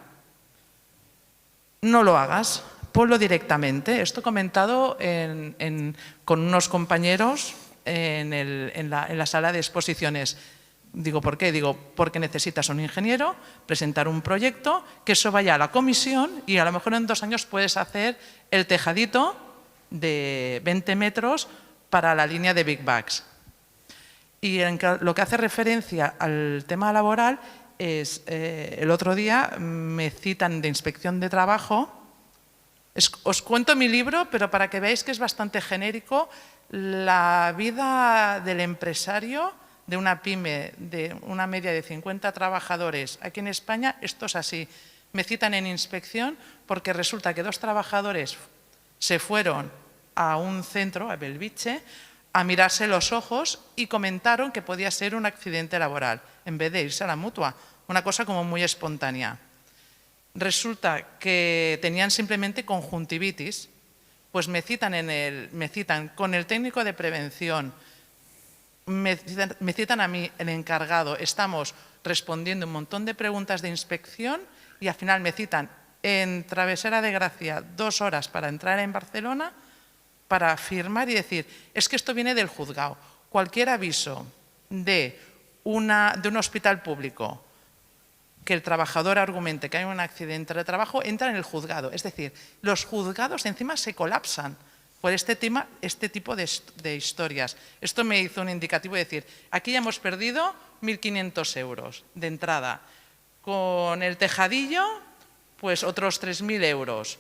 No lo hagas, ponlo directamente. Esto he comentado con unos compañeros en la sala de exposiciones. Digo, ¿por qué? Digo, porque necesitas un ingeniero, presentar un proyecto, que eso vaya a la comisión y a lo mejor en 2 años puedes hacer el tejadito de 20 metros para la línea de Big Bags. Y en lo que hace referencia al tema laboral es, el otro día me citan de inspección de trabajo. Os cuento mi libro, pero para que veáis que es bastante genérico, la vida del empresario de una pyme de una media de 50 trabajadores aquí en España. Esto es así. Me citan en inspección porque resulta que 2 trabajadores se fueron a un centro, a Belviche, a mirarse los ojos y comentaron que podía ser un accidente laboral, en vez de irse a la mutua. Una cosa como muy espontánea. Resulta que tenían simplemente conjuntivitis, pues me citan con el técnico de prevención, me citan a mí, el encargado, estamos respondiendo un montón de preguntas de inspección y al final me citan en Travesera de Gracia 2 horas para entrar en Barcelona para firmar y decir, es que esto viene del juzgado. Cualquier aviso de un hospital público que el trabajador argumente que hay un accidente de trabajo entra en el juzgado. Es decir, los juzgados encima se colapsan por este tipo de historias. Esto me hizo un indicativo de decir, aquí ya hemos perdido 1.500 euros de entrada. Con el tejadillo, pues otros 3.000 euros.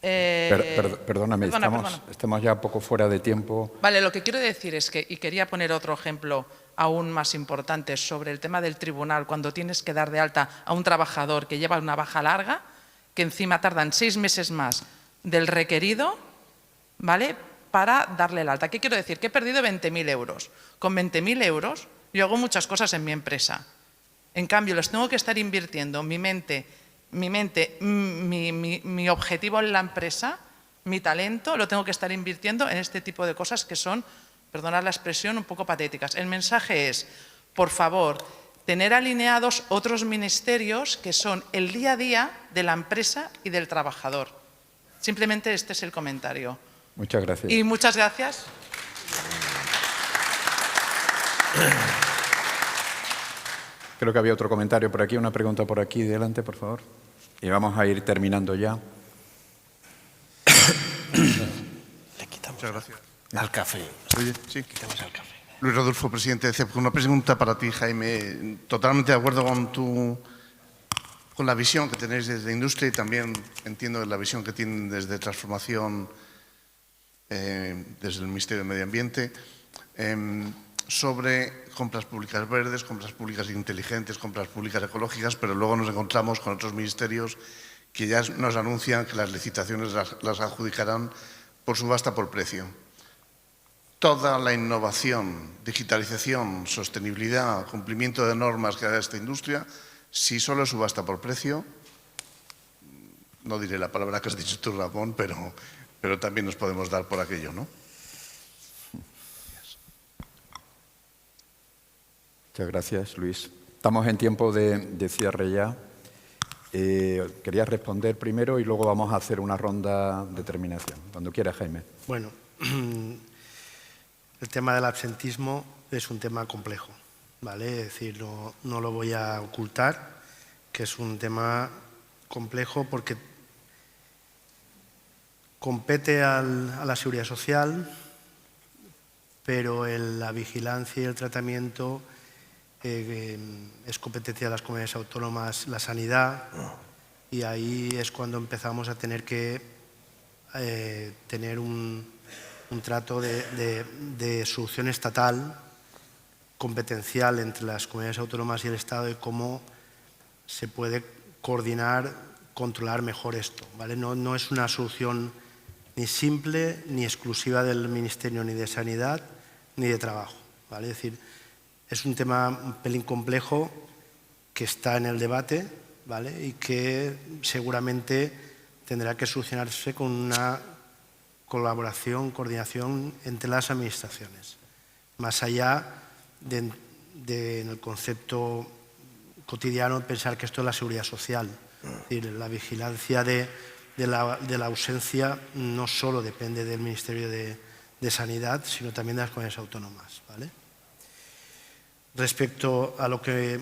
Perdóname, estamos ya un poco fuera de tiempo. Vale, lo que quiero decir es que, y quería poner otro ejemplo aún más importante sobre el tema del tribunal, cuando tienes que dar de alta a un trabajador que lleva una baja larga, que encima tardan 6 meses más del requerido, ¿vale?, para darle el alta. ¿Qué quiero decir? Que he perdido 20.000 euros. Con 20.000 euros yo hago muchas cosas en mi empresa. En cambio, los tengo que estar invirtiendo mi objetivo en la empresa, mi talento, lo tengo que estar invirtiendo en este tipo de cosas que son, perdonad la expresión, un poco patéticas. El mensaje es, por favor, tener alineados otros ministerios que son el día a día de la empresa y del trabajador. Simplemente este es el comentario. Muchas gracias. Y muchas gracias. Creo que había otro comentario por aquí, una pregunta por aquí, delante, por favor. Y vamos a ir terminando ya. Le quitamos. Muchas gracias. Al café. Oye, sí. Quitamos al café. Luis Rodolfo, presidente de CEP. Una pregunta para ti, Jaime. Totalmente de acuerdo con la visión que tenéis desde industria y también entiendo la visión que tienen desde transformación, desde el Ministerio de Medio Ambiente, sobre compras públicas verdes, compras públicas inteligentes, compras públicas ecológicas, pero luego nos encontramos con otros ministerios que ya nos anuncian que las licitaciones las adjudicarán por subasta por precio. Toda la innovación, digitalización, sostenibilidad, cumplimiento de normas que haga esta industria, si solo es subasta por precio, no diré la palabra que has dicho tú, Ramón, pero también nos podemos dar por aquello, ¿no? Muchas gracias, Luis. Estamos en tiempo de cierre ya. Quería responder primero y luego vamos a hacer una ronda de terminación. Cuando quiera, Jaime. Bueno, el tema del absentismo es un tema complejo, ¿vale? Es decir, no lo voy a ocultar, que es un tema complejo porque compete a la seguridad social, pero la vigilancia y el tratamiento es competencia de las comunidades autónomas, la sanidad, y ahí es cuando empezamos a tener que tener un trato de solución estatal, competencial entre las comunidades autónomas y el Estado de cómo se puede coordinar, controlar mejor esto, ¿vale? No es una solución ni simple ni exclusiva del Ministerio ni de Sanidad ni de Trabajo, ¿vale? Es decir, es un tema un pelín complejo que está en el debate, ¿vale? Y que seguramente tendrá que solucionarse con una colaboración, coordinación entre las administraciones, más allá en el concepto cotidiano de pensar que esto es la seguridad social. Es decir, la vigilancia de la ausencia no solo depende del Ministerio de Sanidad, sino también de las comunidades autónomas, ¿vale? Respecto a lo que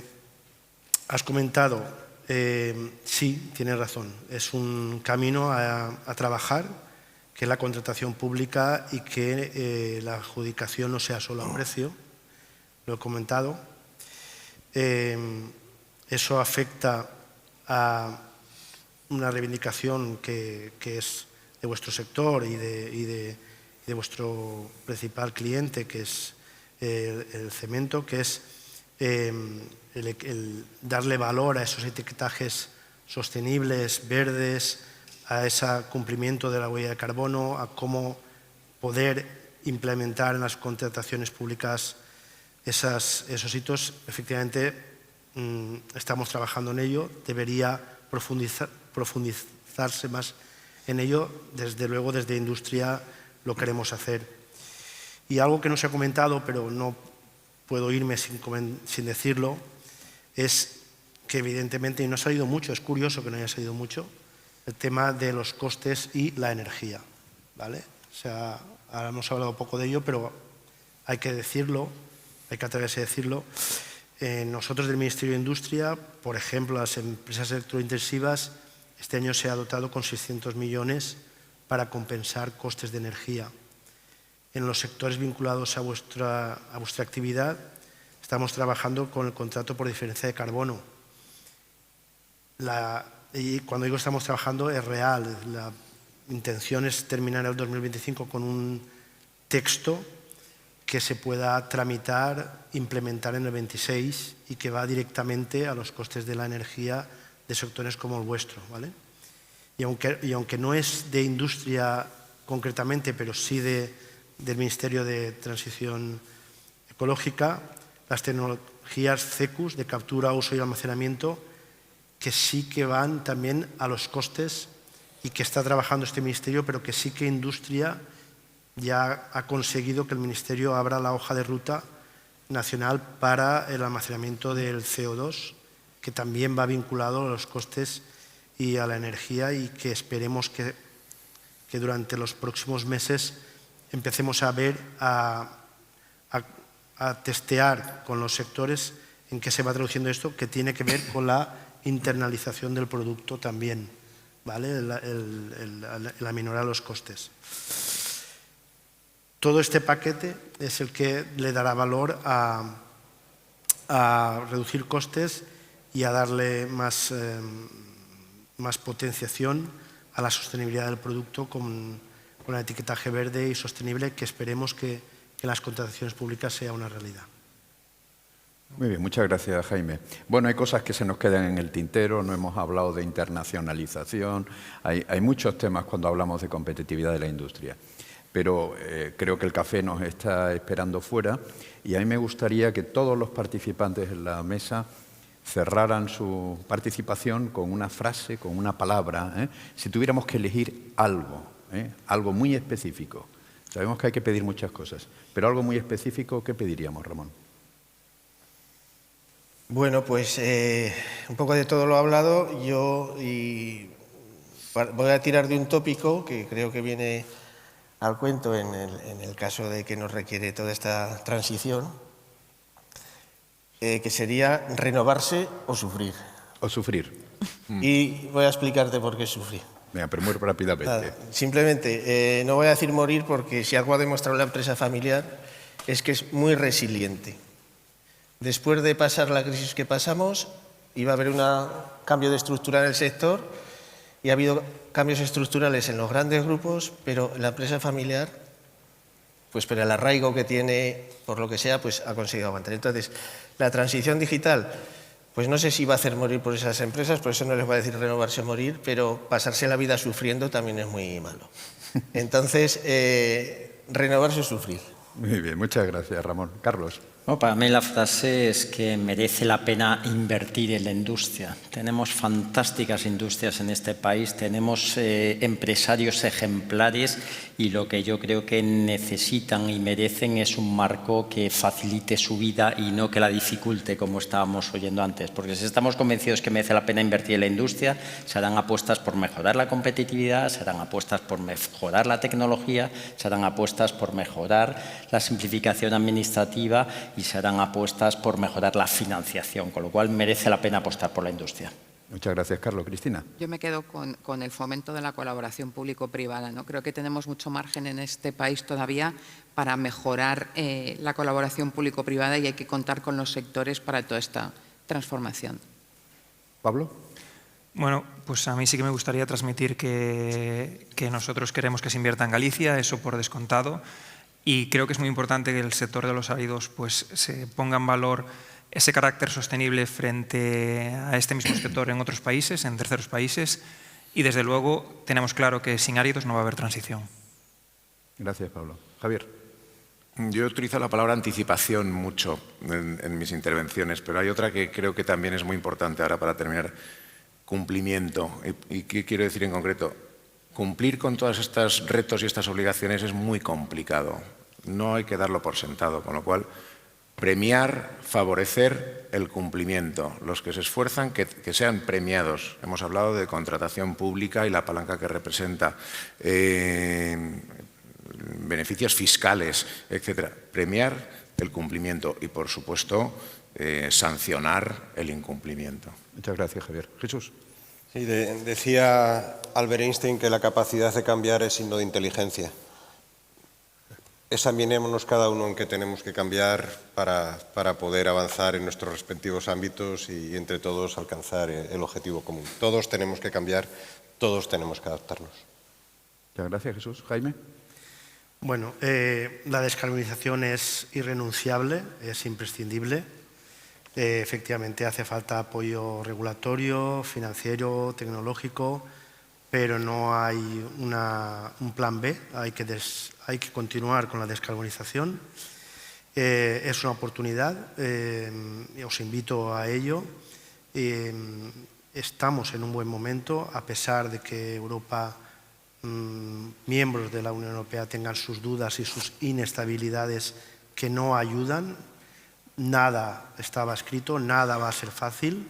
has comentado, sí, tienes razón. Es un camino a trabajar, que es la contratación pública y que la adjudicación no sea solo a precio. Lo he comentado. Eso afecta a una reivindicación que es de vuestro sector y de vuestro principal cliente, que es el cemento, que es el darle valor a esos etiquetajes sostenibles, verdes, a ese cumplimiento de la huella de carbono, a cómo poder implementar en las contrataciones públicas esos hitos. Efectivamente, estamos trabajando en ello. Debería profundizarse más en ello. Desde luego, desde industria lo queremos hacer. Y algo que no se ha comentado, pero no puedo irme sin decirlo, es que evidentemente, y no ha salido mucho, es curioso que no haya salido mucho, el tema de los costes y la energía, ¿vale? O sea, ahora hemos hablado poco de ello, pero hay que decirlo, hay que atreverse a decirlo. Nosotros del Ministerio de Industria, por ejemplo, las empresas electrointensivas, este año se ha dotado con 600 millones para compensar costes de energía. En los sectores vinculados a vuestra actividad, estamos trabajando con el contrato por diferencia de carbono. Y cuando digo estamos trabajando es real. La intención es terminar el 2025 con un texto que se pueda tramitar, implementar en el 26 y que va directamente a los costes de la energía de sectores como el vuestro, ¿vale? Y aunque no es de industria concretamente, pero sí del Ministerio de Transición Ecológica, las tecnologías CECUS de captura, uso y almacenamiento, que sí que van también a los costes y que está trabajando este Ministerio, pero que sí que industria ya ha conseguido que el Ministerio abra la hoja de ruta nacional para el almacenamiento del CO2, que también va vinculado a los costes y a la energía, y que esperemos que durante los próximos meses empecemos a ver, a testear con los sectores en qué se va traduciendo esto, que tiene que ver con la internalización del producto también, ¿vale? El aminorar los costes. Todo este paquete es el que le dará valor a reducir costes y a darle más potenciación a la sostenibilidad del producto con el etiquetaje verde y sostenible, que esperemos que en las contrataciones públicas sea una realidad. Muy bien, muchas gracias, Jaime. Bueno, hay cosas que se nos quedan en el tintero, no hemos hablado de internacionalización, hay muchos temas cuando hablamos de competitividad de la industria, pero creo que el café nos está esperando fuera y a mí me gustaría que todos los participantes en la mesa cerraran su participación con una frase, con una palabra, si tuviéramos que elegir algo, algo muy específico. Sabemos que hay que pedir muchas cosas, pero algo muy específico, ¿qué pediríamos, Ramón? Bueno, pues un poco de todo lo hablado. Yo voy a tirar de un tópico que creo que viene al cuento en el caso de que nos requiere toda esta transición, que sería renovarse o sufrir. O sufrir. Y voy a explicarte por qué sufrir. Venga, pero muy rápidamente. Nada, simplemente, no voy a decir morir, porque si algo ha demostrado la empresa familiar es que es muy resiliente. Después de pasar la crisis que pasamos, iba a haber un cambio de estructura en el sector, y ha habido cambios estructurales en los grandes grupos, pero la empresa familiar, pues por el arraigo que tiene, por lo que sea, pues ha conseguido aguantar. Entonces, la transición digital, pues no sé si va a hacer morir por esas empresas, por eso no les voy a decir renovarse o morir, pero pasarse la vida sufriendo también es muy malo. Entonces, renovarse o sufrir. Muy bien, muchas gracias, Ramón. Carlos. Bueno, para mí la frase es que merece la pena invertir en la industria. Tenemos fantásticas industrias en este país, tenemos empresarios ejemplares y lo que yo creo que necesitan y merecen es un marco que facilite su vida y no que la dificulte, como estábamos oyendo antes. Porque si estamos convencidos que merece la pena invertir en la industria, se harán apuestas por mejorar la competitividad, se harán apuestas por mejorar la tecnología, se harán apuestas por mejorar la simplificación administrativa y se harán apuestas por mejorar la financiación, con lo cual merece la pena apostar por la industria. Muchas gracias, Carlos. Cristina. Yo me quedo con el fomento de la colaboración público-privada, ¿no? Creo que tenemos mucho margen en este país todavía para mejorar la colaboración público-privada y hay que contar con los sectores para toda esta transformación. Pablo. Bueno, pues a mí sí que me gustaría transmitir que nosotros queremos que se invierta en Galicia, eso por descontado. Y creo que es muy importante que el sector de los áridos pues, se ponga en valor ese carácter sostenible frente a este mismo sector en otros países, en terceros países. Y desde luego tenemos claro que sin áridos no va a haber transición. Gracias, Pablo. Javier. Yo utilizo la palabra anticipación mucho en mis intervenciones, pero hay otra que creo que también es muy importante ahora para terminar. Cumplimiento. ¿Y qué quiero decir en concreto? Cumplir con todos estos retos y estas obligaciones es muy complicado. No hay que darlo por sentado, con lo cual premiar, favorecer el cumplimiento. Los que se esfuerzan, que sean premiados. Hemos hablado de contratación pública y la palanca que representa, beneficios fiscales, etcétera. Premiar el cumplimiento y, por supuesto, sancionar el incumplimiento. Muchas gracias, Javier. Jesús. Sí, decía Albert Einstein que la capacidad de cambiar es signo de inteligencia. Examinémonos cada uno en qué tenemos que cambiar para poder avanzar en nuestros respectivos ámbitos y entre todos alcanzar el objetivo común. Todos tenemos que cambiar, todos tenemos que adaptarnos. Muchas gracias, Jesús. Jaime. Bueno, la descarbonización es irrenunciable, es imprescindible. Efectivamente hace falta apoyo regulatorio, financiero, tecnológico, pero no hay un plan B, hay que continuar con la descarbonización. Es una oportunidad, os invito a ello. Estamos en un buen momento, a pesar de que Europa, miembros de la Unión Europea, tengan sus dudas y sus inestabilidades que no ayudan. Nada estaba escrito, nada va a ser fácil,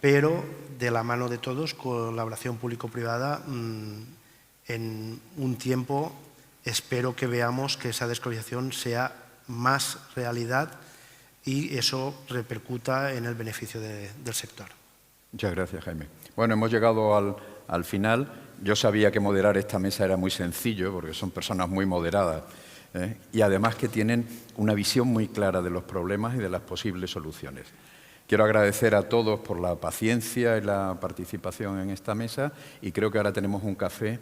pero de la mano de todos, colaboración público-privada, en un tiempo espero que veamos que esa descarbonización sea más realidad y eso repercuta en el beneficio del sector. Muchas gracias, Jaime. Bueno, hemos llegado al final. Yo sabía que moderar esta mesa era muy sencillo porque son personas muy moderadas. Y además que tienen una visión muy clara de los problemas y de las posibles soluciones. Quiero agradecer a todos por la paciencia y la participación en esta mesa y creo que ahora tenemos un café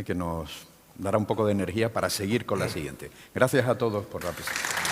que nos dará un poco de energía para seguir con la siguiente. Gracias a todos por la presencia.